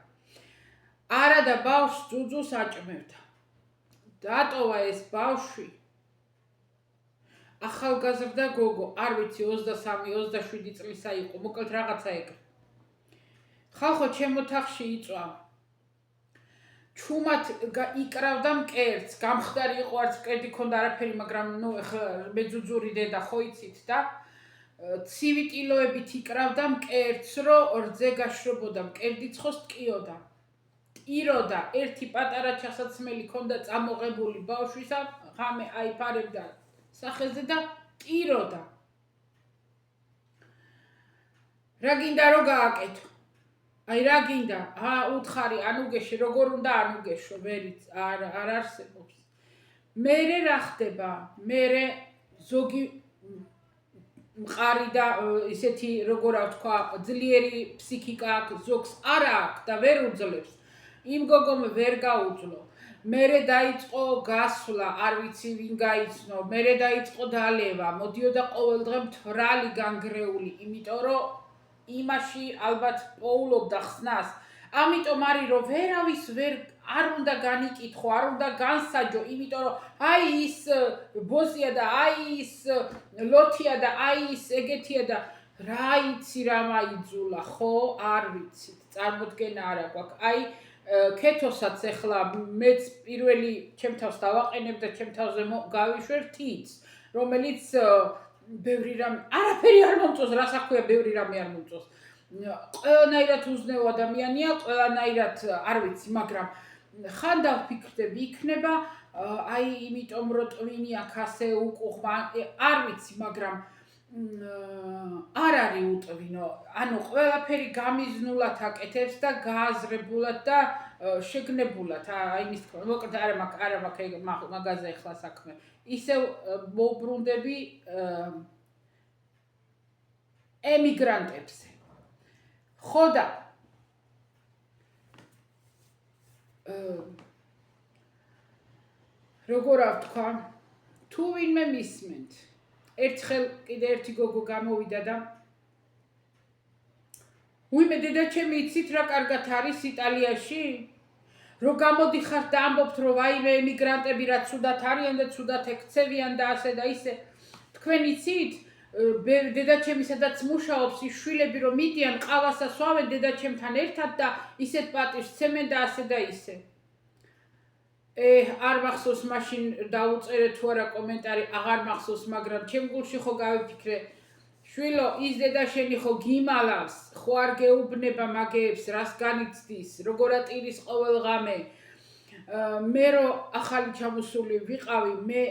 A: არა და ბავშვს ძუძუს აჭმევდა. დატოვა ეს ბავშვი. ახალგაზრდა გოგო, არ ვიცი 23-27 წლისა იყო, მოკლედ რაღაცა ეგრე. ხალხო ჩემ ოთახში იწვა. ჩუმად იკრავდა მკერდს, გამხდარი იყო, არც მკერდი ქონდა არაფერი, მაგრამ ეხლა მეძუძური დედა ხო იცით და ცივი ტილოებით იკრავდა მკერდს, რომ რძე გაშრობოდა, მკერდი ცხოს ტკიოდა. ტიროდა, ერთი პატარა ჩასაცმელი ქონდა წამოღებული ბავშვისა, ღამე აიფარებდა სახეზე და ტიროდა. რა გინდა რომ გააკეთო? აი რა გინდა? უთხარი, ანუგეში, როგორ უნდა ანუგეშო, ვერიც არ არსებობს. მერე რა ხდება? მერე ზოგი მყარი და ისეთი როგორ ვთქვა, ძლიერი ფსიქიკა აქვს, ზოგს არ აქვს და ვერ უძლებს. იმ გოგომ ვერ გაუძლო. მერე დაიწყო გასვლა, არ ვიცი ვინ გაიცნო, მერე დაიწყო დალევა, მოდიოდა ყოველ დღე მთვრალი განგრეული, იმიტომ რომ იმაში ალბათ პოულობდა ხსნას. ამიტომ არის რომ ვერავის არ უნდა განიკითხო, არ უნდა განსაჯო, იმიტომ რომ აი ის ბოსია და აი ის ლოთია და აი ის ეგეთია და რა იცი რა მაიძულა, ხო? არ ვიცით, წარმოდგენა არ აქვს. აი ქეთოსაც ეხლა მეც პირველი ჩემ თავს დავაყენებ და ჩემ თავზე გავიშვერ თიც, რომელიც ბევრი რამე, არაფერი არ მომწონს, რა საქმეა ბევრი რამე არ მომწონს. ყველანაირად უზნეო ადამიანია, ყველანაირად არ ვიცი, მაგრამ ხან დავფიქრდები, იქნება აი იმიტომ რომ ტვინი აქ ასე უკუღმა, არ ვიცი, მაგრამ არ არის უტვინო. ანუ ყველაფერი გამიზნულად აკეთებს და გააზრებულად და შეგნებულად, აი იმის თქმა, მოკლედ არა მაქვს მაგაზე ახლა საქმე. ისევ მოვბრუნდები ემიგრანტებზე. ხო და როგორ ვთქვა, თუ ვინმე მისმენთ, ერთხელ კიდე ერთი გოგო გამოვიდა და უიმე დედაჩემი იცით რა კარგად არის იტალიაში? რომ გამოდიხართ და ამბობთ რომ ვაიმე ემიგრანტები რა ცუდად არიან და ცუდად ექცევიან და ასე და ისე. თქვენ იცით? დედაჩემი სადაც მუშაობს, ის შვილები რომ მიდიან, ყავას ასვავენ დედაჩემთან ერთად და ისეთ პატივს სცემენ და ასე და ისე. არ მახსოვს მაშინ დაუწერე თუ არა კომენტარი, აღარ მახსოვს, მაგრამ ჩემ გულში ხო გავიფიქრე, შვილო, ის დედა შენი ხო გიმალავს, ხო არ გეუბნება მაგეებს, რას განიცდის, როგორ ატირის ყოველ ღამე. მე რო ახალი ჩამოსული ვიყავი, მე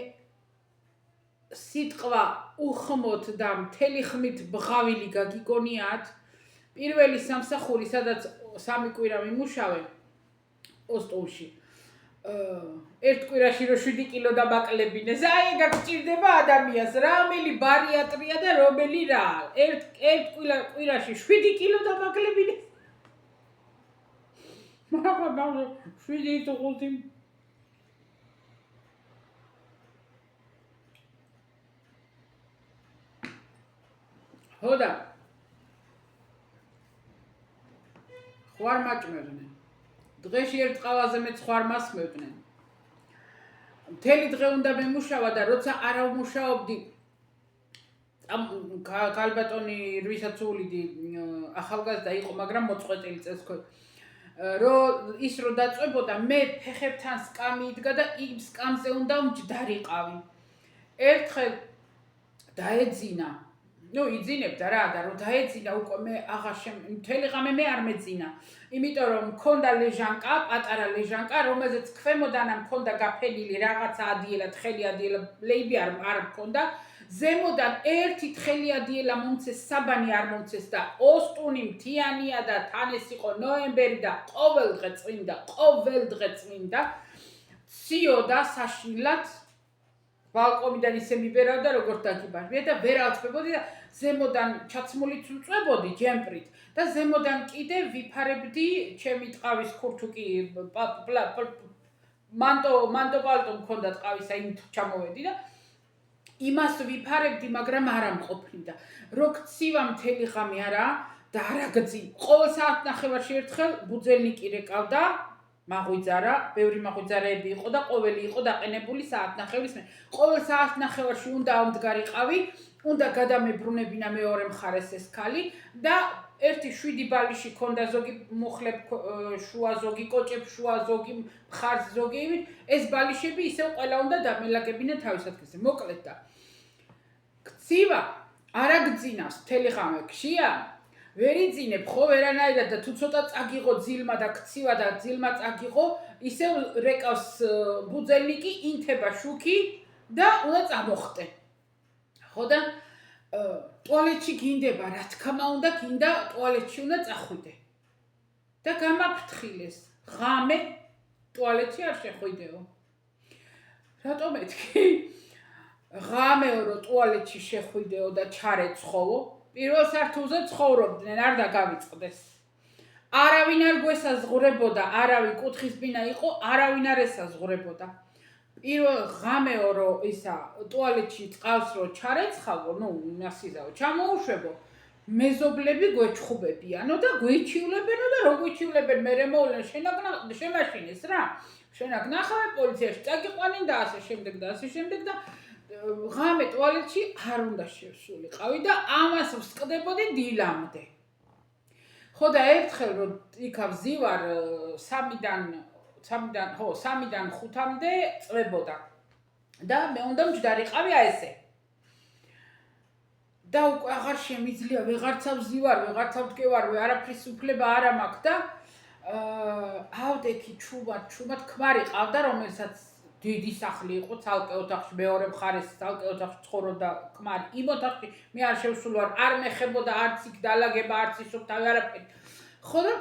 A: სიტყვა უხმოთ და მთელი ხმით ბღავილი გაგიგონიათ. პირველი სამსახური, სადაც 3 კვირა მიმუშავე ოსტოვში. ერთ კვირაში რომ 7 კილო დამაკლებინეს, აი გაგჭირდება ადამიანს, რომელი ბარიატრია და რომელი რა. ერთ კვირაში 7 კილო დამაკლებინეს. მაგრამ 7 5 ხო და ხوار მაჭმევდნენ. დღეში ერთ ყავაზე მეც ხوار მასმევდნენ. მთელი დღე უნდა მემუშავა და როცა არ ვმუშაობდი ქალბატონი რვისაცულიდი ახალგაზრდა იყო, მაგრამ მოწყვეტილი წელსქვე. ის რო დაწვებოდა, მე ფეხებთან სკამი იდგა და იმ სკამზე უნდა მჯდარიყავი. ერთხელ დაეძინა. იძინებდა რა და რომ დაეძინა უკვე მე მთელი ღამე მე არ მეძინა. იმიტომ რომ მქონდა ლეჟანკა, პატარა ლეჟანკა, რომელზეც ქვემოდანა მქონდა გაფენილი რაღაცა ადიელა, თხელი ადიელა, ლეიბი არ მქონდა. ზემოდან ერთი თხელი ადიელა მომცეს, საბანი არ მომცეს და ოსტუნი მთიანია და თან ეს იყო ნოემბერი და ყოველ დღე წმინდა. ციოდა საშინლად ბალკონიდან ისე მიბერავდა როგორც დაგიბარბია და ვერ ავწვებოდი და ზემოდან ჩაცმულიც ვწვებოდი ჯემპრით და ზემოდან კიდე ვიფარებდი ჩემი ტყავის ქურთუკი მანტო პალტო მქონდა ტყავისა იმ ჩამოვედი და იმას ვიფარებდი, მაგრამ არ ამყოფნიდა. რო ქცივა მთელი ღამე არა და არა გძინ. ყოველ საათ ნახევარში ერთხელ ბუძელნიკი რეკავდა, მაღვიძარა, ბევრი მაღვიძარეები იყო და ყოველი იყო დაყენებული საათნახევრის მე. ყოველ საათნახევარში უნდა ამდგარიყავი, უნდა გადამებრუნებინა მეორე მხარეს ეს ქალი და ერთი 7 ბალიში ქონდა ზოგი მუხლებ შუა ზოგი კოჭებ შუა ზოგი მხარს ზოგი ეს ბალიშები ისევ ყველა უნდა დამელაგებინა თავის ადგილზე. მოკლედ და ქცივა არა გძინავს მთელი ღამე ქშია ვერ იძინებ ხო ვერანაირად და თუ ცოტა წაგიღო ძილმა და ქცივა და ძილმა წაგიღო ისევ რეკავს ბუძელნიკი ინთება შუქი და უნდა წამოხტე. ხო და ტუალეტში გინდება, რა თქმა უნდა, გინდა ტუალეტში უნდა წახვიდე. და გამაფრთხილეს. ღამე ტუალეტში არ შეხვიდეო. რატომ მეთქი? ღამეო რო ტუალეტში შეხვიდეო და ჩარეცხოვო, პირველ სართულზე ცხოვრობდნენ, არ დაგავიწყდეს. არავინ არ გვესაზღვრებოდა, არავინ კუთხის ბინა იყო, არავინ არ ესაზღვრებოდა. პირველ ღამეო რო ისა ტუალეტში წყალს რო ჩარეცხავო, მასიზაო, ჩამოუშვებო, მეზობლები გვეჩხუბებიანო და გვიჩივლებენო და რო გვიჩივლებენ, მერე მოვლენ შემაშინეს რა. შენაკ ნახავე პოლიციაში წაგიყვანინ და ასე შემდეგ და ასე შემდეგ და ღამე ტუალეტში არ უნდა შევსულიყავი და ამას ვსკდებოდი დილამდე. ხო და ერთხელ რო იქა ვზივარ 3-დან 5-მდე წვებოდა და მე უნდა მჯდარიყავი ესე. და უკვე აღარ შემიძლია, ვეღარცა ვზივარ, ვეღარცა ვდგევარ, არაფრის უფლება არ მაქვს და ავდექი ჩუმად ქმარი ყავდა, რომელსაც დიდი სახლი იყო, ცალკე ოთახში, მეორე მხარეს ცალკე ოთახში ცხოვრობდა ქმარი. იმ ოთახში მე არ შევსულვარ, არ მეხებოდა არც იქ დალაგება, არც ისუფთავი არაფერი. ხო და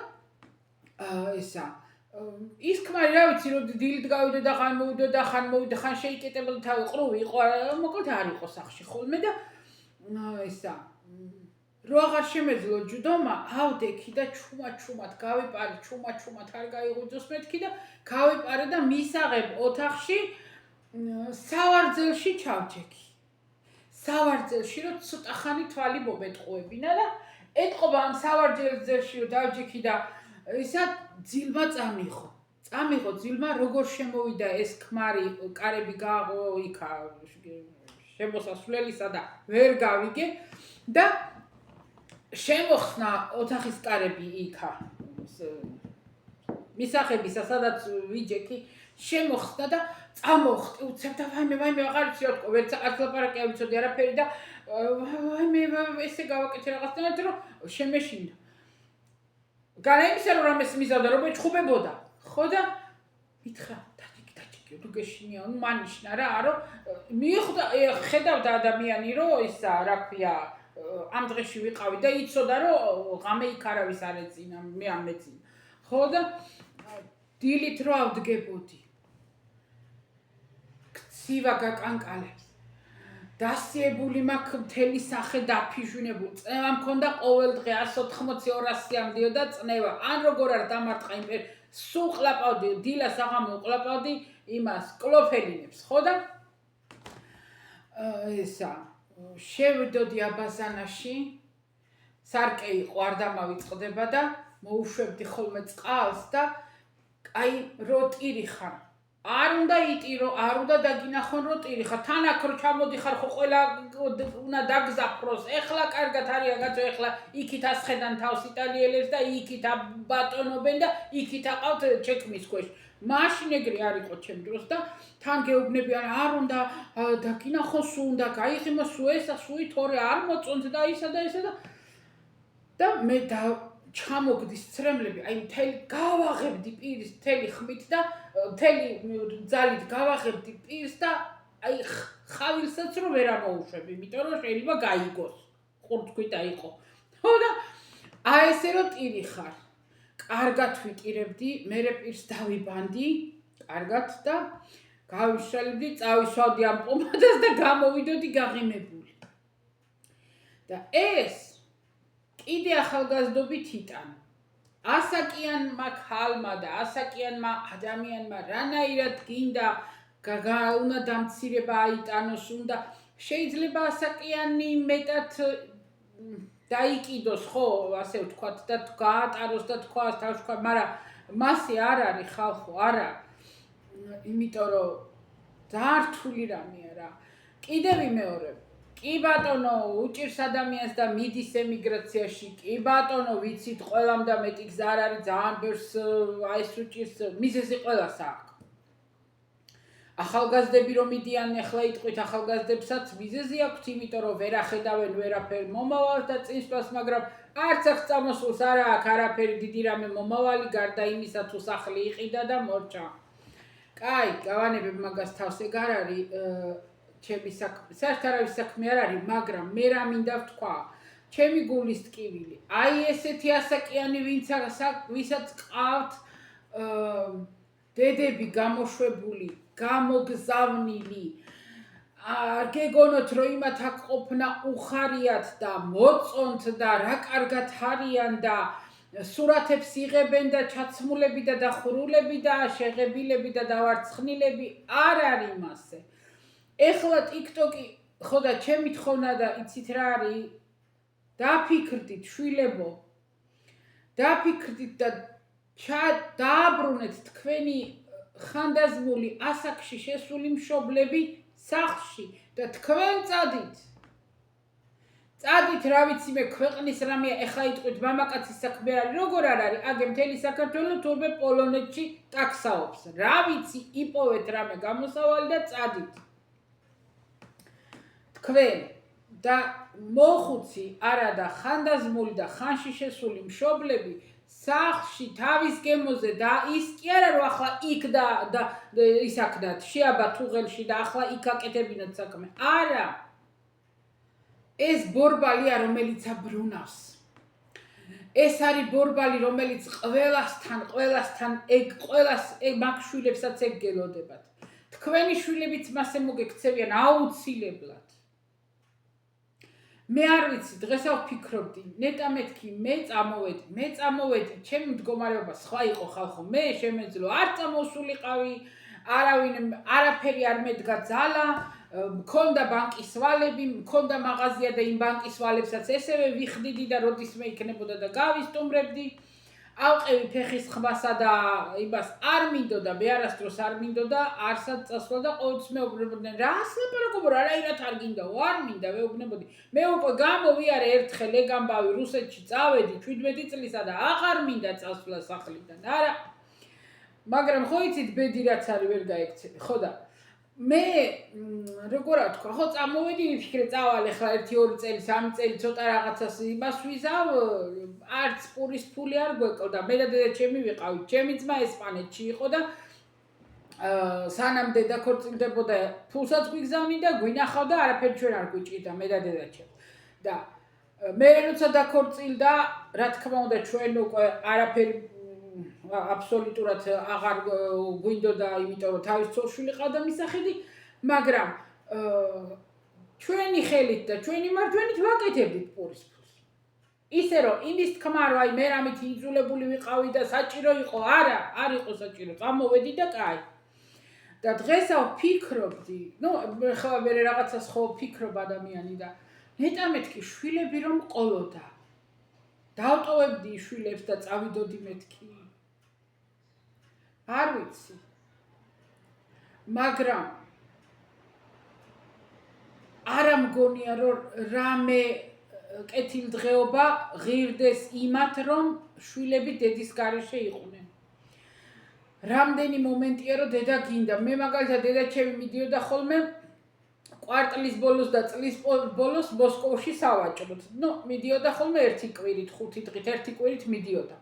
A: ესა ის ქმარი რა ვიცი რომ დილით გავიდე და ხან მოვიდე და ხან მოვიდე, ხან შეიკეტებოდა თავი ყრუვი იყო, მოკლედ არ იყო სახლში ხოლმე და ესა რო აღარ შემეძლო ჯდომა, ავდექი და ჩუმად გავიპარე, ჩუმად არ გაიღვიძოს მეთქი და გავიპარე და მისაღებ ოთახში სავარძელში ჩავჯექი. სავარძელში რომ ცოტა ხანი თვალი მომეტყუებინა და ეთყობა ამ სავარძელში რომ დავჯექი და ისა ძილმა წამიღო ძილმა როგორ შემოვიდა ეს ქმარი კარები გააღო იქა შემოსასვლელისა და ვერ გავიგე და შემოხსნა ოთახის კარები იქა მისაღებისა სადაც ვიჯექი შემოხსნა და წამოხტი უცებ და ვაიმე აღარ ვიცი რა თქო ვერც არც ლაპარაკი არ ვიცოდი არაფერი და ვაიმე ესე გავაკეთე რაღაცნაირად რომ შემეშინდა განაიმისა რომ რამეს მიზავდა რომ ეჩხუბებოდა ხო და მითხრა დაჭიკი თუ გეშინია მანიშნა რა რომ მიხვდა ხედავდა ადამიანი რომ ისა რა ქვია ამ დღეში ვიყავი და იცოდა რომ ღამე იქ არავის არ ეძინა მე არ მეძინა ხო და დილით რო ავდგებოდი ქცივა გაკანკალებს დასიებული მაქვს მთელი სახე დაფიჟუნებული წნევა მქონდა ყოველ დღე 180-200 ამდიოდა წნევა ან როგორ არ დამარტყა იმ სულ ყლაპავდი დილას აღამო ყლაპავდი იმას კლოფელინებს ხო და ესა შევდოდი აბაზანაში სარკე იყო არ დამავიწყდება და მოუშვებდი ხოლმე წყალს და აი რო ტირი ხარ არ უნდა იტირო, არ უნდა დაგინახონ რომ ტირი ხარ. თან აქ რო ჩამოდიხარ ხო ყველა უნდა დაგზაფროს. ეხლა კარგად არის რაგაცო ეხლა იქით ასხედან თავს იტალიელებს და იქით ბატონობენ და იქით აყავთ ჩექმის ქვეშ. მაშინ ეგრე არ იყო ჩემ დროს და თან გეუბნებიან არ უნდა დაგინახოს, სულ უნდა გაიღიმოს, სულ ესა, სულ თორე არ მოწონთ და ისა და მე და ჩამოგდის ცრემლები, აი მთელი გავაღებდი პირის მთელი ხმით და მთელი ძალით გავაღებდი პირს და აი ხავილსაც რომ ვერ ამოუშვებ, იმიტომ რომ შეიძლება გაიგოს. ყურთქვით აიყო. ხო და აი ესე რომ ტირი ხარ. კარგად ვიტირებდი, მერე პირს დავიბანდი, კარგად და გავიშალებდი, წავისვავდი ამ პომადას და გამოვიდოდი გაღიმებული. და ეს კიდე ახალგაზრდობით იტან. ასაკიანმა ქალმა და ასაკიანმა ადამიანმა რანაირად გინდა უნდა დამცირება აიტანოს, უნდა შეიძლება ასაკიანი მეტად დაიკიდოს, ხო, ასე ვთქვათ და გაატაროს და თქვას თავშქვა, მაგრამ მასე არ არის ხალხო, არა. იმიტომ რომ ძართული რამეა რა. კიდე ვიმეორებ. კი ბატონო, უჭირს ადამიანს და მიდის ემიგრაციაში. კი ბატონო, ვიცით, ყველამ და მეტი გზა არ არის, ძალიან ბევრს აი ეს უჭირს, მიზეზი ყველას აქვს. ახალგაზრდები რომ მიდიან, ახლა იტყვით ახალგაზრდებსაც მიზეზი აქვთ, იმიტომ რომ ვერ ახედავენ ვერაფერ მომავალს და წინსვლას, მაგრამ არც ახ წამოსულს არა აქვს არაფერი დიდი რამე მომავალი, გარდა იმისა თუ სახლი იყიდა და მორჩა. კაი, გავანებებ მაგას თავს, ეგ არ არის ჩემი საქმე, საერთოდ არავის საქმე არ არის, მაგრამ მე რა მინდა ვთქვა, ჩემი გულის ტკივილი, აი ესეთი ასაკიანი ვისაც ყავთ დედები გამოშვებული, გამოგზავნილი, გეგონოთ რომ იმათ აქ ყოფნა უხარიათ და მოწონთ და რა კარგად არიან და სურათებს იღებენ და ჩაცმულები და დახურულები და შეღებილები და დავარცხნილები არ არის მასე. ეხლა TikTok-ი ხო და ჩემი თხოვნა და იცით რა არის? დაფიქრდით შვილებო. დაფიქრდით და დააბრუნეთ თქვენი ხანდაზმული ასაკში შესული მშობლები სახლში და თქვენ წადით. წადით, რა ვიცი მე ქვეყნის რამეა, ეხლა იტყვით მამაკაცის საქმე არის, როგორ არ არის? აგე მთელი საქართველო თურმე პოლონეთში ტაქსაობს. რა ვიცი, იპოვეთ რამე გამოსავალი და წადით. თქვენ და მოხუცი არა და ხანდაზმული და ხანში შესული მშობლები სახლში თავის გემოზე და ის კი არა რომ ახლა იქ და ისაკდათ შეაბა თუღელში და ახლა იქ აკეთებინათ საქმე. არა. ეს ბორბალია, რომელიც აბრუნავს. ეს არის ბორბალი, რომელიც ყველასთან ეგ მაგ შვილებსაც ეგ გელოდებათ. თქვენი შვილებიც მასე მოგექცევიან აუცილებლად. მე არ ვიცი, დღესაც ვფიქრობდი, ნეტა მეთქი, მე წამოვედი, ჩემი მდგომარეობა სხვა იყო ხალხო, მე შემეძლო, არ წამოსულიყავი, არაფერი არ მედგა ძალა, მქონდა ბანკის ვალები, მქონდა მაღაზია და იმ ბანკის ვალებსაც ესევე ვიხდიდი და როდისმე იქნებოდა და გავისტუმრებდი. ავყევი ფეხის ხმასა და იმას არ მინდოდა, მე არასდროს არ მინდოდა, არსად წასვლა და ყოველთვის მეუბნებოდნენ, რას ლაპარაკობ, რანაირად არ გინდაო, არ მინდა, მეუბნებოდი. მე უკვე გამოვიარე ერთხელ ეგ ამბავი რუსეთში წავედი 17 წლისა და აღარ მინდა წასვლა სახლიდან, არა. მაგრამ ხო იცით ბედი რაც არის ვერ გაიქცევი, ხო და მე როგორ ვთქვა, ხო წამოვედი, ვიფიქრე წავალ ახლა 1-2 წელი, 3 წელი ცოტა რაღაცას იმას ვიზავ, არც პურის ფული არ გვეკლდა, მე და დედა ჩემი ვიყავით, ჩემი ძმა ესპანეთში იყო და სანამ დედა ქორწილდებოდა, ფულსაც გვიგზავნიდა, გვინახავდა, არაფერი ჩვენ არ გვიჭირდა, მე და დედა ჩემ. და მე როცა დაქორწილდა, რა თქმა უნდა, ჩვენ უკვე არაფერი აბსოლუტურად აღარ გვინდოდა, იმიტომ რომ თავის ცოლ-შვილი ყავდა მისახედი, მაგრამ ჩვენი ხელით და ჩვენი მარჯვენით ვაკეთებდით პურის ფულს. ისე რომ იმის თქმა რომ აი მე რამით იძულებული ვიყავი და საჭირო იყო, არა, არ იყო საჭირო, წამოვედი და კაი. და დღესა ვფიქრობდი, ხა მე რაღაცას ხო ვფიქრობ ადამიანი და ნეტა მეთქი შვილები რომ ყოლოდა. დავტოვებდი შვილებს და წავიდოდი მეთქი. არ ვიცი. მაგრამ არა მგონია რომ რამე კეთილდღეობა ღირდეს იმათ რომ შვილები დედის გარეშე იყვნენ. რამდენი მომენტია რომ დედა გინდა. მე მაგალითად დედაჩემი მიდიოდა ხოლმე კვარტლის ბოლოს და წლის ბოლოს მოსკოვში სავაჭროდ. მიდიოდა ხოლმე ერთი კვირით, 5 დღით, ერთი კვირით მიდიოდა.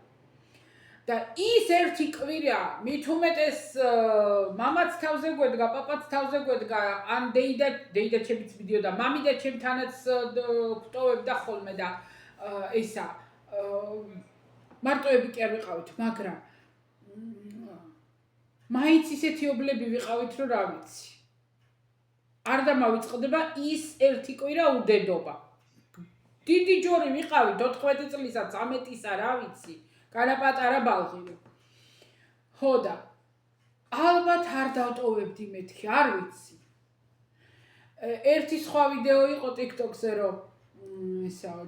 A: და ის ერთი კვირა მით უმეტეს მამაც თავზე გვედგა, პაპაც თავზე გვედგა, ან დეიდაჩემიც მიდიოდა, მამიდა ჩემთანაც გვტოვებდა ხოლმე და ისა მარტოები კი არ ვიყავით, მაგრამ მაინც ისეთი ობლები ვიყავით, რომ რა ვიცი. არ დამავიწყდება ის ერთი კვირა უდედობა. დიდი ჯორი ვიყავით 14 წლისა, 13-ისა, რა ვიცი. განაპატარა ბალღიო. ხო და ალბათ არ დავტოვებდი მეთქი, არ ვიცი. ერთი სხვა ვიდეო იყო TikTok-ზე, რომ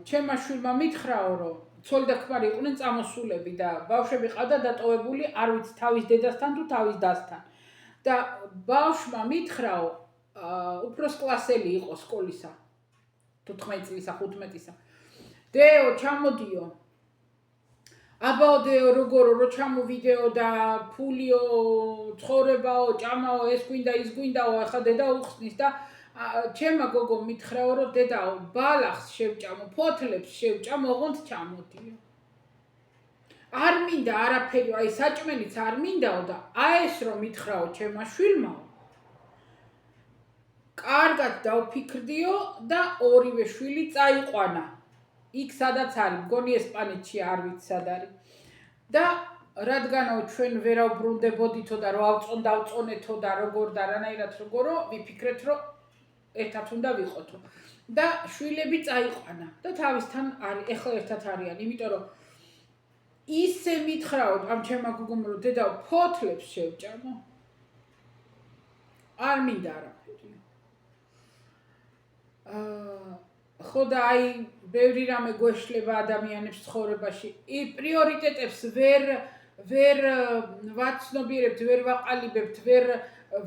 A: ჩემმა შვილმა მითხრაო, რომ ცოლი და ქმარი იყვნენ წამოსულები და ბავშვები ყავდა დატოვებული, არ ვიცი, თავის დედასთან თუ თავის დასთან. და ბავშვმა მითხრაო, უფროს კლასელი იყო სკოლისა, 14 წლისა, 15-ისა. დეო, ჩამოდიო. აბაო დეო, რო ჩამოვიდეო და ფულიო, ცხოვრებაო, ჭამაო, ეს გვინდა, ის გვინდაო, ახლა დედა უხსნის და ჩემმა გოგო მითხრაო, რომ დედაო, ბალახს შევჭამო, ფოთლებს შევჭამო, ოღონდ ჩამოდიო. არ მინდა არაფერი, აი საჭმელიც არ მინდაო და აი ეს რომ მითხრაო ჩემმა შვილმაო. კარგად დავფიქრდიო და ორივე შვილი წაიყვანა. იქ სადაც არის, მგონი ესპანეთში არ ვიცი სად არის. და რადგანო ჩვენ ვერაუბრუნდებოდითო და რომ დავწონეთო და როგორ და რანაირად როგორო, ვიფიქრეთ რომ ერთად უნდა ვიყოთო. და შვილები წაიყვანა და თავისთან არის, ეხლა ერთად არიან, იმიტომ რომ ისე მითხრაო ამ ჩემმა გოგომ რომ დედაო ფოთლებს შევჭამო. არ მინდა არაფერი. ხო და აი ბევრი რამე გვეშლება ადამიანებს ცხოვრებაში. პრიორიტეტებს ვერ ვაცნობიერებთ, ვერ ვაყალიბებთ,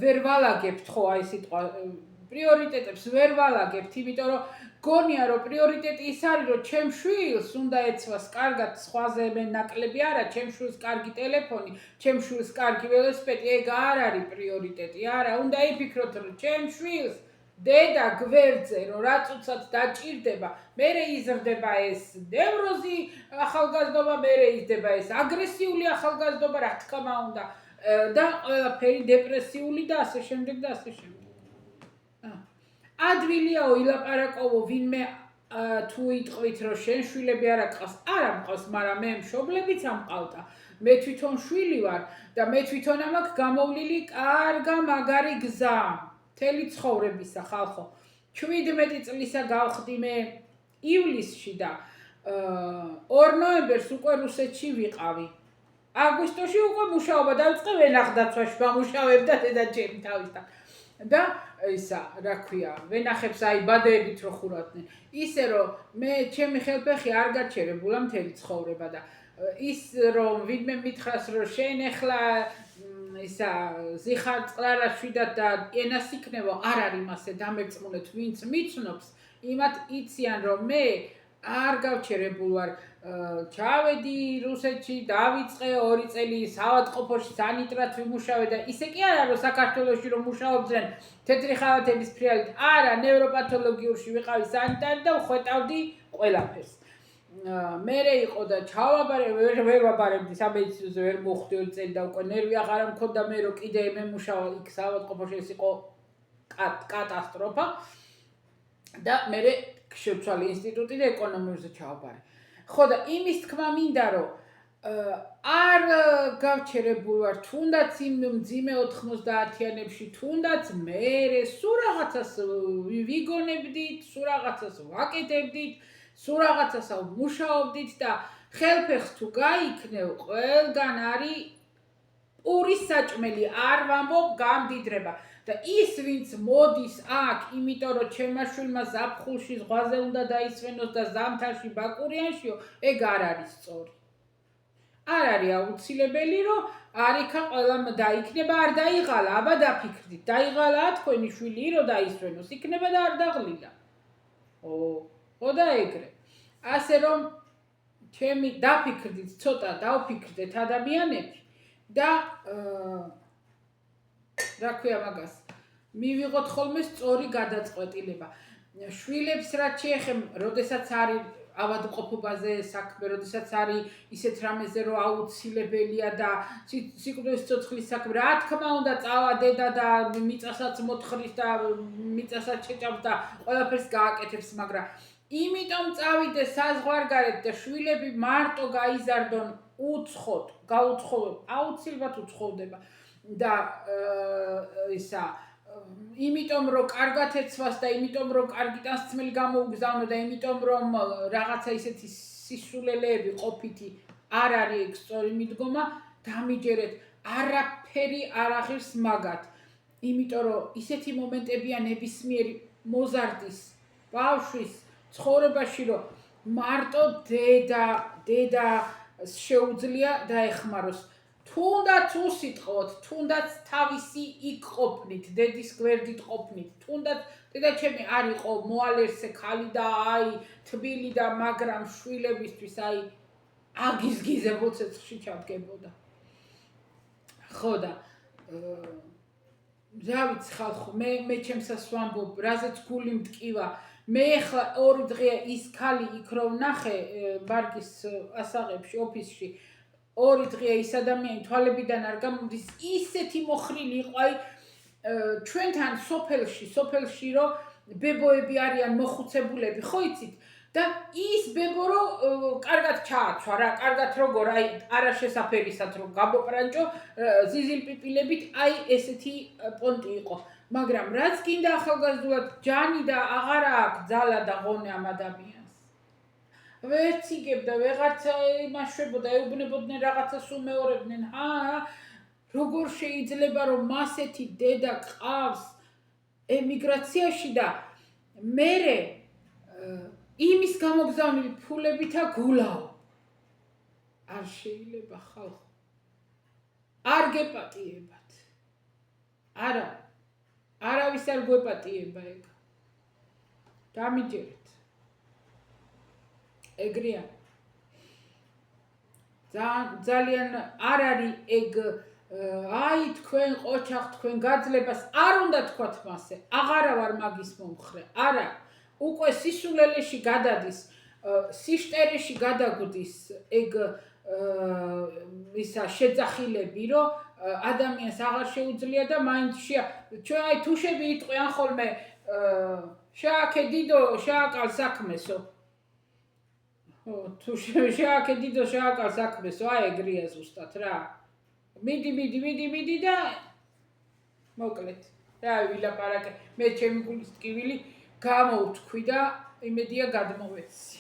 A: ვერ ვალაგებთ ხო აი სიტყვა. პრიორიტეტებს ვერ ვალაგებთ, იმიტომ რომ გონია რომ პრიორიტეტი ის არის, რომ ჩემ შვილს უნდა ეცვას კარგად სხვაზე მე ნაკლები არა, ჩემ შვილს კარგი ტელეფონი, ჩემ შვილს კარგი ველოსიპედი, ეგ არ არის პრიორიტეტი, არა, უნდა იფიქროთ რომ ჩემ შვილს დედა გვერდზე რომ რაც უცად დაჭირდება, მერე იზრდება ეს ნევროზი ახალგაზრდობა, მერე იზრდება ეს აგრესიული ახალგაზრდობა, რა თქმა უნდა, და ყველაფერი დეპრესიული და ასე შემდეგ და ასე შემდეგ. ადვილიაო ილაპარაკოვო ვინმე თუ იტყვით რომ შენ შვილები არ აყავს, არა მყავს, მაგრამ მე მშობლებიც ამყავდა. მე თვითონ შვილი ვარ და მე თვითონ ამაქვს გამოვლილი კარგა მაგარი გზა. მთელი ცხოვრებისა ხალხო. 17 წლისა გავხდი მე ივლისში და 2 ნოემბერს უკვე რუსეთში ვიყავი. აგვისტოში უკვე მუშაობა დავიწყე ვენახდაცვაში, ვამუშავებდა დედაჩემი თავისთან. და ისა, რა ქვია, ვენახებს აი ბადეებით რო ხურადნენ. ისე რომ მე ჩემი ხელფეხი არ გაჩერებულა მთელი ცხოვრება და ის რომ ვინმე მითხრას რომ შენ ახლა ისა ზიხარ წყლარაშვიდად და ენას იქნებო, არ არის მასე დამერწმუნეთ, ვინც მიცნობს, იმათ იციან რომ მე არ გავჩერებულ ვარ. ჩავედი რუსეთში, დავიწყე 2 წელი საავადმყოფოში სანიტრად ვიმუშავე და ისე კი არა რომ საქართველოში რომ მუშაობდნენ თეთრი ხავათების ფრიალით, არა, ნევროპათოლოგიურში ვიყავი სანიტარი და ვხვეტავდი ყველაფერს. მერე იყო და ჩავაბარე, ვერ ვაბარებდი სამედიცინოზე, ვერ მოხვდი 2 წელი და უკვე ნერვი აღარ მქონდა მე რომ კიდე მემუშავა იქ საავადმყოფოში, ეს იყო კატასტროფა. და მერე შევცვალე ინსტიტუტი და ეკონომიურზე ჩავაბარე. ხო და იმის თქმა მინდა რომ არ გავჩერებულ ვარ, თუნდაც იმ მძიმე 90-იანებში, თუნდაც მერე სულ რაღაცას ვიგონებდით, სულ რაღაცას ვაკეთებდით, სულ რაღაცას ვმუშაობდით და ხელფეხს თუ გაიქნევ, ყველგან არის პურის საჭმელი, არ ვამბობ გამდიდრება. და ის ვინც მოდის აქ, იმიტომ რომ ჩემმა შვილმა ზაფხულში ზღვაზე უნდა დაისვენოს და ზამთარში ბაკურიანშიო, ეგ არ არის სწორი. არ არის აუცილებელი რომ არ იქა ყველამ დაიქნება არ დაიღალა აბა დაფიქრდით დაიღალა თქვენი შვილი რომ დაისვენოს იქნება და არ დაღლილა ხო და ეგრე ასე რომ ჩემი დაფიქრდით ცოტა დავფიქრდეთ ადამიანები და რა ქვია მაგას მივიღოთ ხოლმე სწორი გადაწყვეტილება შვილებს რაც შეეხება როდესაც არის ავადმყოფობაზე საქმე როდესაც არის ისეთ რამეზე რომ აუცილებელია და სიკვდილის ცოცხლის საქმე რა თქმა უნდა წავა დედა და მიწასაც მოთხრის და მიწასაც შეჭამს და ყველაფერს გააკეთებს მაგრამ იმიტომ წავიდეს საზღვარგარეთ და შვილები მარტო გაიზარდონ უცხოდ გაუცხოვებ აუცილებლად უცხოვდება და ისა იმიტომ რომ კარგად ეცვას და იმიტომ რომ კარგი დასწმელი გამოუგზავნო და იმიტომ რომ რაღაცა ისეთი სისულელეები ყოფითი არ არის ეგ სწორი მიდგომა დამიჯერეთ არაფერი არ აღირს მაგათ იმიტომ რომ ისეთი მომენტებია ნებისმიერი მოზარდის ბავშვის ცხოვრებაში რომ მარტო დედა შეუძლია დაეხმაროს თუნდაც უსიტყვოთ, თუნდაც თავისი იქ ყოფნით, დედის გვერდით ყოფნით, თუნდაც დედაჩემი არ იყო მოალერსე ქალი და აი თბილი და მაგრამ შვილებისთვის აი აგიზგიზებო ცეცხლში ჩადგებოდა. ხო და რა ვიცი ხალხო, მე ჩემსას ვამბობ, რაზეც გული მტკივა, მე ახლა 2 დღე ის ქალი იქ რომ ვნახე ბარგის ასაღებში, ოფისში 2 დღეა ის ადამიანი თვალებიდან არ გამოდის ისეთი მოხრილი იყო აი ჩვენთან სოფელში რომ ბებოები არიან მოხუცებულები ხო იცით და ის ბებო რომ კარგად ჩააცვა რა კარგად როგორ აი არაშესაფერისად რომ გაბოპრანჭო ზიზილპიპილებით აი ესეთი პონტი იყო მაგრამ რაც გინდა ახალგაზრდულად ჯანი და აღარა აქვს ძალა და ღონე ამ ადამიანს ვერც იგებდა ვეღარცა იმაშვებოდა ეუბნებოდნენ რაღაცას უმეორებდნენ როგორ შეიძლება რომ მასეთი დედა ყავს ემიგრაციაში და მერე იმის გამოგზავნილი ფულებითა გულაო არ შეიძლება ხალხო არ გეპატიებათ არავის არ გვეპატიება ეგ დამიჯერეთ ეგრეა ძალიან არ არის ეგ აი თქვენ ყოჩახ თქვენ გაძლებას არ უნდა თქვათ მასე აღარა ვარ მაგის მომხრე არა უკვე სისულელეში გადადის სიშტერეში გადაგვდის ეგ ისა შეძახილები რომ ადამიანს აღარ შეუძლია და მაინც ჩვენ აი თუშები იტყვიან ხოლმე შააკე დიდო შააკალ საქმესო თუ შეაკეთიდო შეაკალ საქმესო აი ეგრეა ზუსტად რა მიდი და მოკლედ რა ვილაპარაკე მე ჩემი გულის ტკივილი გამოვთქვი და იმედია გადმოვეცი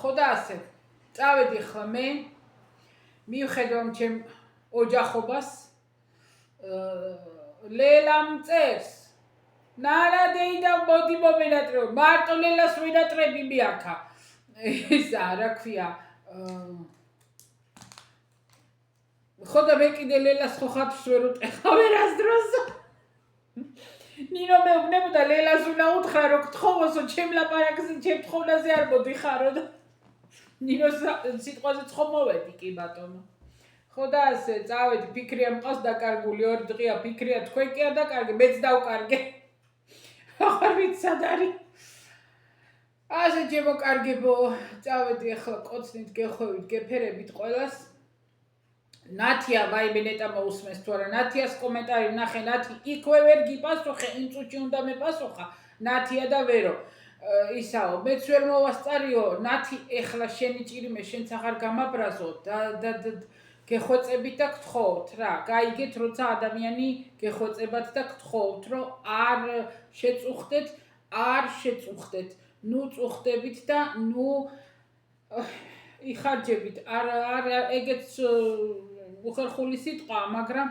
A: ხო და ასე წავედი ხლა მე მიუხედავ ჩემ ოჯახობას ლელამ წერს ნარადეიდა მოდი მომენატრეო მარტო ლელას ვენატრები მიაქა ისა რა ქვია ხო და მე კიდე ლელას ხო ხათს ვერ უტეხავ ერას დროს ნინო მეუბნებოდა ლელას უნდა უთხრა რომ გთხოვოსო ჩემ ლაპარაკზე ჩემ თხოვნაზე არ მოდიხარო და ნინო სიტყვაზე ცხომოვედი კი ბატონო ხო და ასე წავედი ფიქრია მყავს დაკარგული 2 დღეა ფიქრია თქვენ კი არ დაკარგე მეც დავკარგე აღარ ვიცი სად არის ასე ჩემო კარგებო წავედი ახლა კოცნით გეხვევით გეფერებით ყველას ნათია ვაიმე ნეტა მოусმეს თუ არა ნათიას კომენტარი ვნახე ნათი იქვე ვერ გიპასუხე იმ წუთში უნდა მეპასუხა ნათია და ვერო ისაო მეც ვერ მოვასწარიო ნათი ეხლა შენი ჭირიმე შენც აღარ გამაბრაზო და გეხვეწებით და გთხოვთ რა გაიგეთ როცა ადამიანი გეხვეწებათ და გთხოვთ რომ არ შეწუხდეთ ნუ წუხდებით და ნუ იხარჯებით არ ეგეც უხერხული სიტყვა მაგრამ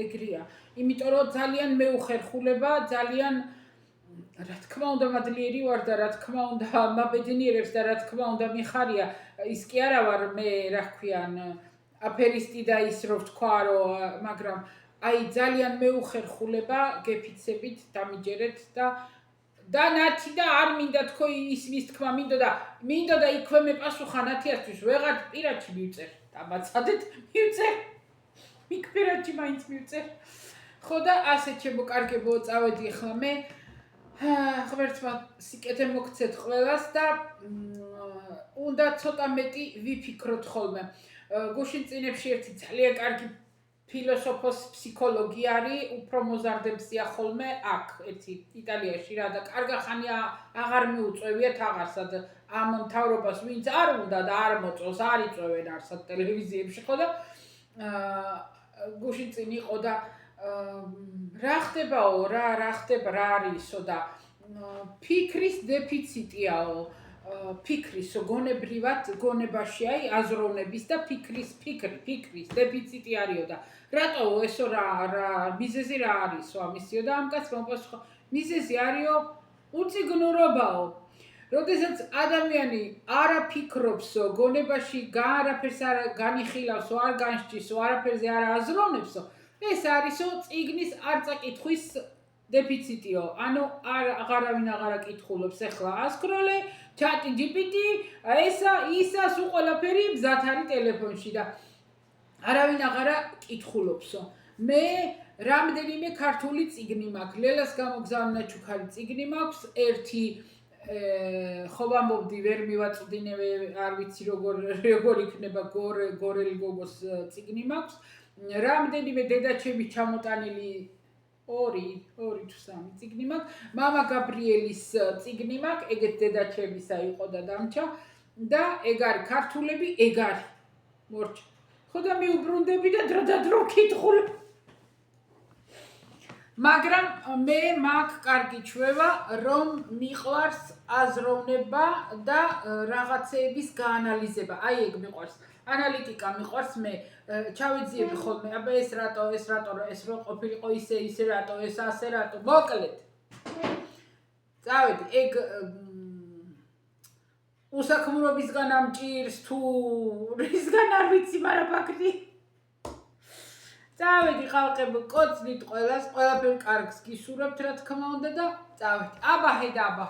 A: ეგრეა იმიტომ რომ ძალიან მეუხერხულება ძალიან რა თქმა უნდა მადლიერი ვარ და რა თქმა უნდა მაბედნიერებს და რა თქმა უნდა მიხარია ის კი არა ვარ მე რა ქვიან აფერისტი და ის რო ვთქვა რომ მაგრამ აი ძალიან მეუხერხულება გეფიცებით დამიჯერეთ და ნათი და არ მინდა თქო ის მის თქმა მინდოდა იქვე მე პასუხა ნათიასთვის ვეღარ პირადში მივწერ დამაცადეთ მივწერ მიქ პირადში მაინც მივწერ ხო და ასე ჩემო კარგებო წავედი ახლა მე ღმერთმა სიკეთე მოგცეთ ყველას და უნდა ცოტა მეტი ვიფიქროთ ხოლმე გუშინ წინებში ერთი ძალიან კარგი ფილოსოფოს ფსიქოლოგი არის უფრო მოზარდებსია ხოლმე აქ ერთი იტალიაში რა და კარგა ხანია აღარ მიუწევიათ აღარსად ამ მთავრობას ვინც არ უნდა და არ მოწოს არ იწევენ არსად ტელევიზიებში ხო და გუშინ წინ იყო და რა ხდებაო რა ხდება რა არისო და ფიქრის დეფიციტიაო ფიქრის გონებრივად გონებაში აი აზროვნების და ფიქრის დეფიციტი არისო და რატო ესო რა მიზეზი რა არისო ამისიო და ამ კაცს მოპასუხა მიზეზი არისო უციგნურობაო როდესაც ადამიანი არ აფიქრობსო გონებაში არაფერს არ განიხილავსო არ განსჯისო არაფერზე არ აზროვნებსო ეს არისო წიგნის არ წაკითხვის დეფიციტიო ანუ აღარავინ აღარ აკითხულობს ახლა ასკროლე ჩატი GPT ისა სულ ყველაფერი მზად არის ტელეფონში და არავინ აღარ აკითხულობსო მე რამდენიმე ქართული წიგნი მაქვს ლელას გამოგზავნა ჩუქარი წიგნი მაქვს ერთი ხო ვამბობდი ვერ მივაწვდინე არ ვიცი როგორ იქნება გორელი გოგოს წიგნი მაქვს რამდენიმე დედაჩემის ჩამოტანილი 2 თუ 3 წიგნი მაქვს მამა გაბრიელის წიგნი მაქვს ეგეთ დედაჩემისა იყო და დამჩა და ეგ არის ქართულები ეგ არის მორჩა ხო და მიუბრუნდები და დრო ვკითხული მაგრამ მე მაქვს კარგი ჩვევა რომ მიყვარს აზროვნება და რაღაცეების გაანალიზება აი ეგ მიყვარს ანალიტიკა მიყვარს მე ჩავიძიები ხოლმე აბა ეს რატო ეს რო ყოფილიყო ისე რატო ეს ასე რატო მოკლედ წავედი ეგ უსაქმრობისგან ამჭირს თუ რისგან არ ვიცი მაგრამ ფაქტი წავედი ხალხებო კოცნით ყველას ყველაფერ კარგს გისურვებთ რა თქმა უნდა და წავედი აბა ჰე და აბა